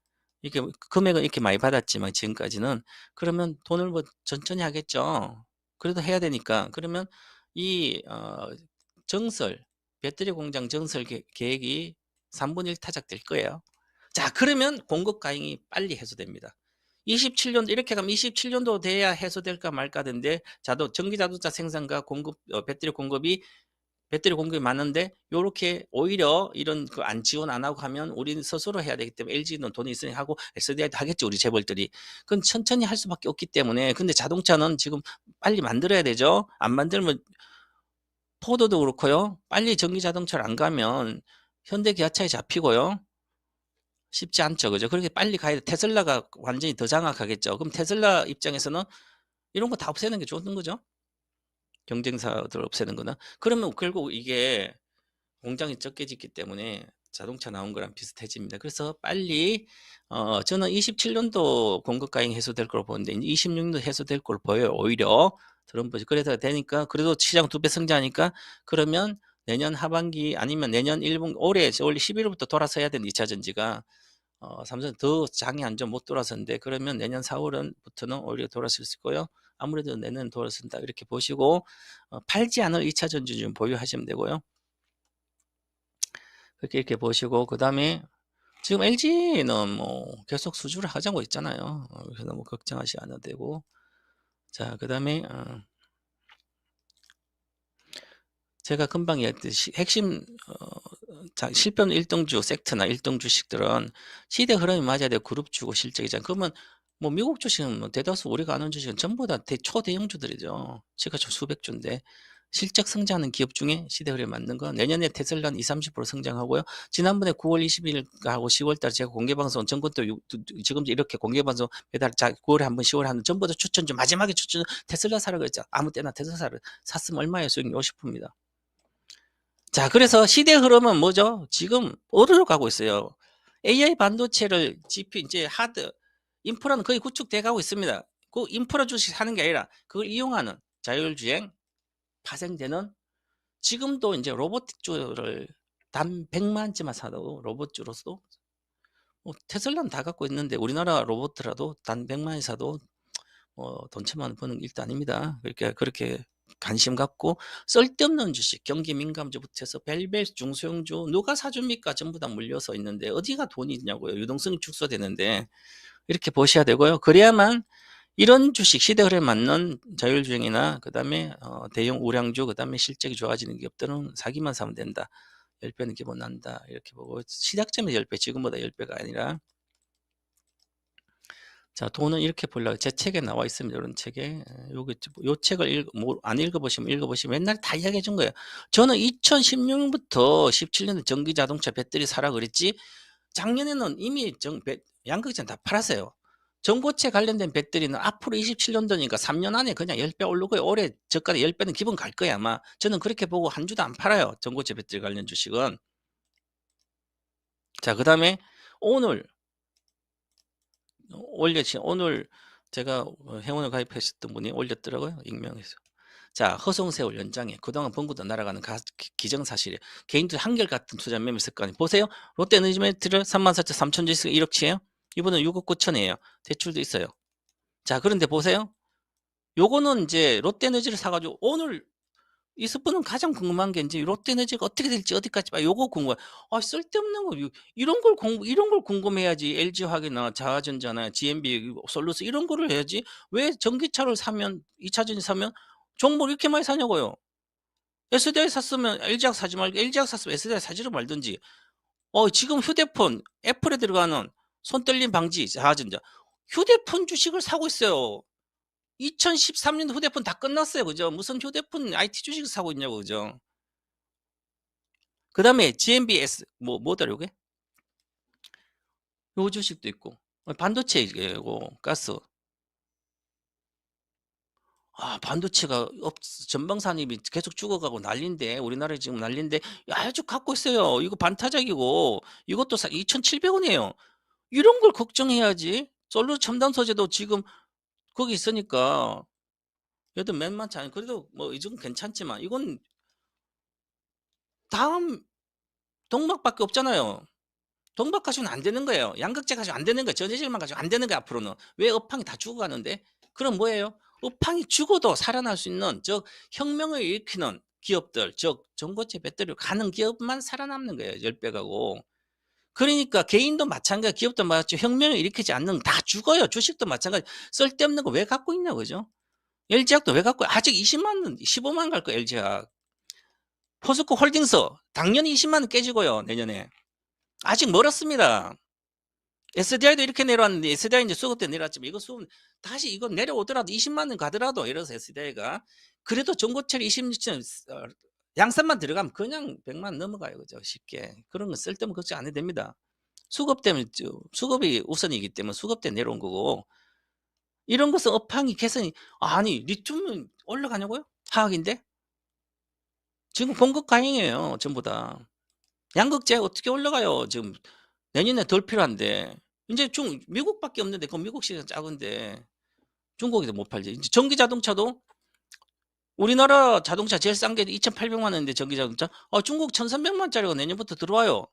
이게 금액은 이렇게 많이 받았지만 지금까지는, 그러면 돈을 뭐 천천히 하겠죠. 그래도 해야 되니까. 그러면 이 정설, 배터리 공장 정설 계획이 3분의 1 타작될 거예요. 자, 그러면 공급 과잉이 빨리 해소됩니다. 27년도 이렇게 가면 27년도 돼야 해소될까 말까던데, 전기 자동차 생산과 공급, 배터리 공급이 많은데 요렇게 오히려 이런 그 안 지원 안 하고 하면 우리는 스스로 해야 되기 때문에 LG는 돈이 있으니 하고 SDI도 하겠죠. 우리 재벌들이. 그건 천천히 할 수밖에 없기 때문에. 근데 자동차는 지금 빨리 만들어야 되죠. 안 만들면 포도도 그렇고요. 빨리 전기 자동차를 안 가면 현대 기아차에 잡히고요. 쉽지 않죠. 그죠? 그렇게 빨리 가야 돼. 테슬라가 완전히 더 장악하겠죠. 그럼 테슬라 입장에서는 이런 거 다 없애는 게 좋은 거죠. 경쟁사들 없애는 거나. 그러면 결국 이게 공장이 적게 짓기 때문에 자동차 나온 거랑 비슷해집니다. 그래서 빨리 저는 27년도 공급 과잉 해소될 걸로 보는데 26년도 해소될 걸로 보여요. 오히려 트럼프 그래서 되니까, 그래도 시장 2배 성장하니까, 그러면 내년 하반기 아니면 내년 1분 올해 11월부터 돌아서야 되는 2차 전지가 삼성 더 장이 안 좋아 못 돌아서는데, 그러면 내년 4월부터는 오히려 돌아설 수 있고요. 아무래도 내년 돌아선다 이렇게 보시고 팔지 않을 2차 전지 좀 보유하시면 되고요. 이렇게 보시고, 그 다음에 지금 LG는 뭐 계속 수주를 하자고 있잖아요. 그래서 너무 걱정하지 않아도 되고. 자, 그 다음에 제가 금방 얘기했듯이 핵심 실변 1등주 섹트나 1등 주식들은 시대 흐름이 맞아야 돼. 그룹 주고 실적이잖아요. 그러면 뭐 미국 주식은 뭐 대다수 우리가 아는 주식은 전부 다 초대형주들이죠. 시가총 수백 주인데 실적 성장하는 기업 중에 시대 흐름에 맞는 건 내년에 테슬라는 20-30% 성장하고요. 지난번에 9월 20일하고 10월달 제가 공개방송 전권도 지금 이렇게 공개방송 매달 9월에 한 번 10월에 한 번 전부 다 추천주 마지막에 추천 테슬라 사라고 그랬죠. 아무 때나 테슬라를 샀으면 얼마예요? 수익률 50%입니다. 자, 그래서 시대 흐름은 뭐죠? 지금 어디로 가고 있어요? AI 반도체를 GPU 이제 인프라는 거의 구축돼 가고 있습니다. 그 인프라 주식 사는 게 아니라 그걸 이용하는 자율주행 파생되는, 지금도 이제 로봇주를 단 100만원짜리만 사도 로봇주로서도 뭐 테슬라는 다 갖고 있는데 우리나라 로봇이라도 단 100만원 사도 돈 천만 원 버는 일도 아닙니다. 그렇게 관심 갖고 쓸데없는 주식, 경기 민감주부터 해서 별별 중소형주 누가 사줍니까? 전부 다 물려서 있는데 어디가 돈이 있냐고요. 유동성이 축소되는데 이렇게 보셔야 되고요. 그래야만 이런 주식 시대 흐름에 맞는 자율주행이나 그다음에 대형 우량주 그다음에 실적이 좋아지는 기업들은 사기만 사면 된다. 10배는 기본 난다. 이렇게 보고 시작점이 10배, 지금보다 10배가 아니라. 자, 돈은 이렇게 벌려고 제 책에 나와 있습니다. 이런 책에. 요게 요 책을 뭐 안 읽어보시면 옛날에 다 이야기해 준 거예요. 저는 2016년부터 17년에 전기 자동차 배터리 사라 그랬지. 작년에는 이미 양극재는 다 팔았어요. 전고체 관련된 배터리는 앞으로 27년도니까 3년 안에 그냥 10배 오르고요. 올해 저가는 10배는 기본 갈 거야 아마. 저는 그렇게 보고 한 주도 안 팔아요. 전고체 배터리 관련 주식은. 자, 그다음에 오늘 오늘 제가 회원을 가입하셨던 분이 올렸더라고요. 익명해서. 자, 허송세월 연장에 그동안 번구도 날아가는 기정사실이에요. 개인들 한결같은 투자 매매 습관이 보세요. 롯데에너지메트를 34,3천 주씩 1억치예요. 이분은 6억 9천이에요. 대출도 있어요. 자, 그런데 보세요. 요거는 이제 롯데에너지를 사가지고 오늘 이스프는 가장 궁금한 게 이제 롯데에너지가 어떻게 될지 어디까지 봐. 요거 궁금해. 아, 쓸데없는 거 이런 걸 궁금해야지. LG화학이나 자화전자나 GMB 솔루스 이런 거를 해야지. 왜 전기차를 사면 2차 전지 사면 종목 이렇게 많이 사냐고요. SDI 샀으면 LG화학 사지 말고 LG화학 샀으면 SDI 사지를 말든지. 지금 휴대폰 애플에 들어가는 손 떨림 방지 자화전자 휴대폰 주식을 사고 있어요. 2013년 휴대폰 다 끝났어요. 그죠? 무슨 휴대폰 IT 주식 사고 있냐고. 그죠? 그다음에 GMBS 뭐더라 요게? 요 주식도 있고. 반도체 이거 가스. 반도체가 전방 산입이 계속 죽어가고 난린데 우리나라에 지금 난린데 아주 갖고 있어요. 이거 반타작이고 이것도 2,700원이에요. 이런 걸 걱정해야지. 솔루 첨단 소재도 지금 거기 있으니까 얘도 만만치 않아요. 그래도 뭐 이 정도 괜찮지만 이건 다음 동막밖에 없잖아요. 동박 가지고는 안 되는 거예요. 양극재 가지고 안 되는 거예요. 전해질만 가지고 안 되는 거예요. 앞으로는. 왜 업황이 다 죽어가는데? 그럼 뭐예요? 업황이 죽어도 살아날 수 있는 혁명을 일으키는 기업들, 전고체 배터리를 가는 기업만 살아남는 거예요. 10배 가고. 그러니까 개인도 마찬가지, 기업도 마찬가지, 혁명을 일으키지 않는 다 죽어요. 주식도 마찬가지. 쓸데없는 거 왜 갖고 있냐 그죠? LG학도 왜 갖고 아직 20만 원, 15만 원 갈 거예요. LG학. 포스코 홀딩스 당연히 20만 원 깨지고요. 내년에. 아직 멀었습니다. SDI도 이렇게 내려왔는데 SDI 이제 수급 때 내려왔지만 이거 수급 다시 이거 내려오더라도 20만 원 가더라도 이래서 SDI가 그래도 전고체를 26천 양산만 들어가면 그냥 100만 넘어가요. 그죠? 쉽게. 그런 건 쓸데없는 걱정 안 해도 됩니다. 수급 때문에 수급이 우선이기 때문에 수급 때 내려온 거고 이런 것은 업황이 개선이 아니 리튬은 올라가냐고요? 화학인데 지금 공급 과잉이에요. 전부 다. 양극재 어떻게 올라가요? 지금 내년에 덜 필요한데 이제 미국밖에 없는데 그 미국 시장 작은데 중국에도 못 팔지. 이제 전기 자동차도 우리나라 자동차 제일 싼 게 2,800만 원인데 전기 자동차 중국 1,300만 원짜리가 내년부터 들어와요.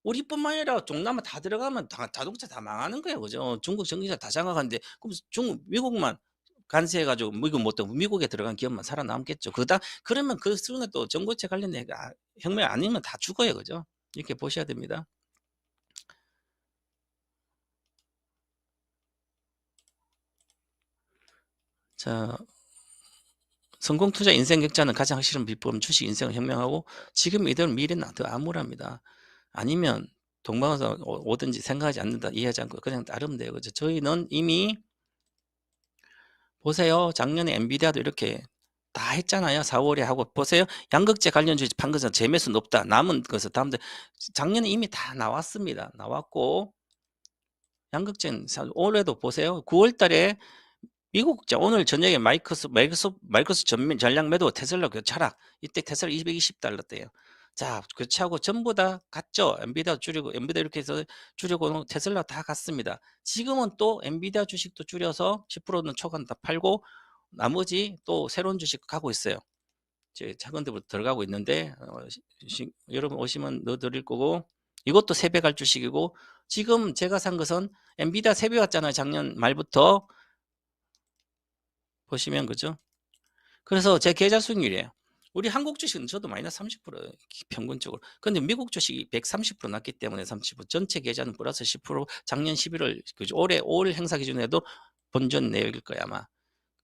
우리뿐만 아니라 동남아 다 들어가면 다 자동차 다 망하는 거예요. 그죠? 중국 전기차 다 장악하는데 그럼 미국만 간세해 가지고 미국 못 들고 미국에 들어간 기업만 살아남겠죠. 그러면 그 순간 또 전고체 관련된 혁명 아니면 다 죽어요. 그죠? 이렇게 보셔야 됩니다. 자, 성공 투자 인생 격자는 가장 확실한 비법은 주식 인생을 혁명하고 지금 이대로 미래는 더 암울합니다. 아니면 동방에서 오든지 생각하지 않는다 이해하지 않고 그냥 따르면 돼요. 그죠? 저희는 이미 보세요. 작년에 엔비디아도 이렇게 다 했잖아요. 4월에 하고 보세요. 양극재 관련 주식 판 것은 재매수 높다. 남은 것은 다음들 작년에 이미 다 나왔습니다. 나왔고 양극재는 올해도 보세요. 9월 달에 미국 오늘 저녁에 마이크로소프트 전량 매도 테슬라 차락 이때 테슬라 220달러대요. 자, 교체하고 전부 다 갔죠. 엔비디아 줄이고 엔비디아 이렇게 해서 줄이고 테슬라 다 갔습니다. 지금은 또 엔비디아 주식도 줄여서 10%는 초간 다 팔고 나머지 또 새로운 주식 가고 있어요. 제 작은 데부터 들어가고 있는데 여러분 오시면 넣어드릴 거고 이것도 3배 갈 주식이고 지금 제가 산 것은 엔비디아 3배 왔잖아요. 작년 말부터 보시면 그죠? 그래서 제 계좌 수익률이에요. 우리 한국 주식은 저도 마이너스 30% 평균적으로. 근데 미국 주식이 130% 났기 때문에 30% 전체 계좌는 플러스 10% 작년 11월 그죠? 올 행사 기준에도 본전 내역일 거야 아마.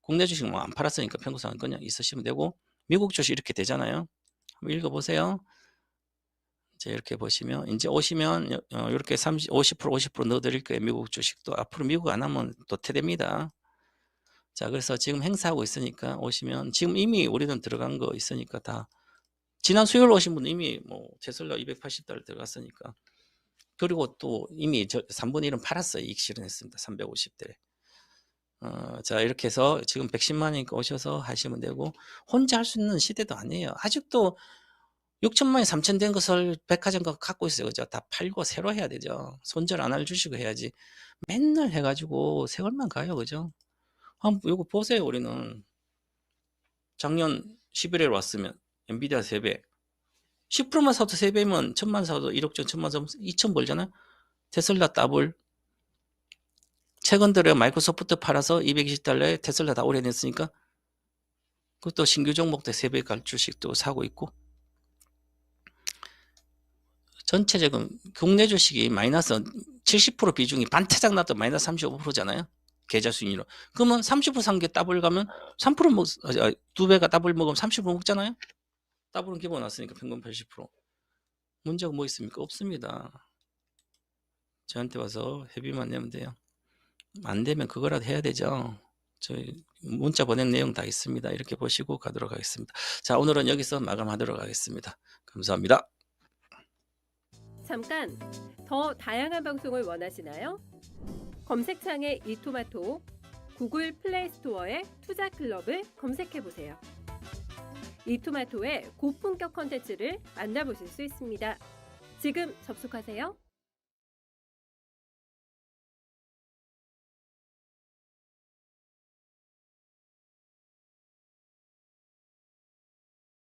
국내 주식 뭐 안 팔았으니까 평균상은 그냥 있으시면 되고 미국 주식 이렇게 되잖아요. 한번 읽어보세요. 자, 이렇게 보시면 이제 오시면 이렇게 30, 50% 넣어 드릴 거예요. 미국 주식도. 앞으로 미국 안 하면 도태됩니다. 자, 그래서 지금 행사하고 있으니까 오시면 지금 이미 우리는 들어간 거 있으니까 다 지난 수요일 오신 분은 이미 뭐 테슬라 280달러 들어갔으니까. 그리고 또 이미 3분의 1은 팔았어요. 이익 실현했습니다. 350대. 자, 이렇게 해서 지금 110만 원이니까 오셔서 하시면 되고, 혼자 할 수 있는 시대도 아니에요. 아직도 6천만 원, 3천 된 것을 백화점 가서 갖고 있어요. 그죠? 다 팔고 새로 해야 되죠. 손절 안 할 주시고 해야지. 맨날 해가지고 세월만 가요. 그죠? 한번 이거 보세요. 우리는 작년 11월에 왔으면 엔비디아 3배. 10%만 사도 3배면 1,000만 사도 1억 전 1,000만 사면 2천 벌잖아요. 테슬라 더블. 최근 들어 마이크로소프트 팔아서 220달러에 테슬라 다 올해냈으니까 그것도 신규 종목도 3배 갈 주식도 사고 있고, 전체적인 국내 주식이 마이너스 70% 비중이 반타작 나도 마이너스 35%잖아요. 계좌 수익률로. 그러면 30% 산 게 더블 가면 3% 먹, 2배가 더블 먹으면 30% 먹잖아요. 더블은 기본 왔으니까 평균 80%. 문제가 뭐 있습니까? 없습니다. 저한테 와서 회비만 내면 돼요. 안 되면 그거라도 해야 되죠. 저희 문자 보낸 내용 다 있습니다. 이렇게 보시고 가도록 하겠습니다. 자, 오늘은 여기서 마감하도록 하겠습니다. 감사합니다. 잠깐, 더 다양한 방송을 원하시나요? 검색창에 이토마토, 구글 플레이 스토어에 투자클럽을 검색해보세요. 이토마토의 고품격 컨텐츠를 만나보실 수 있습니다. 지금 접속하세요.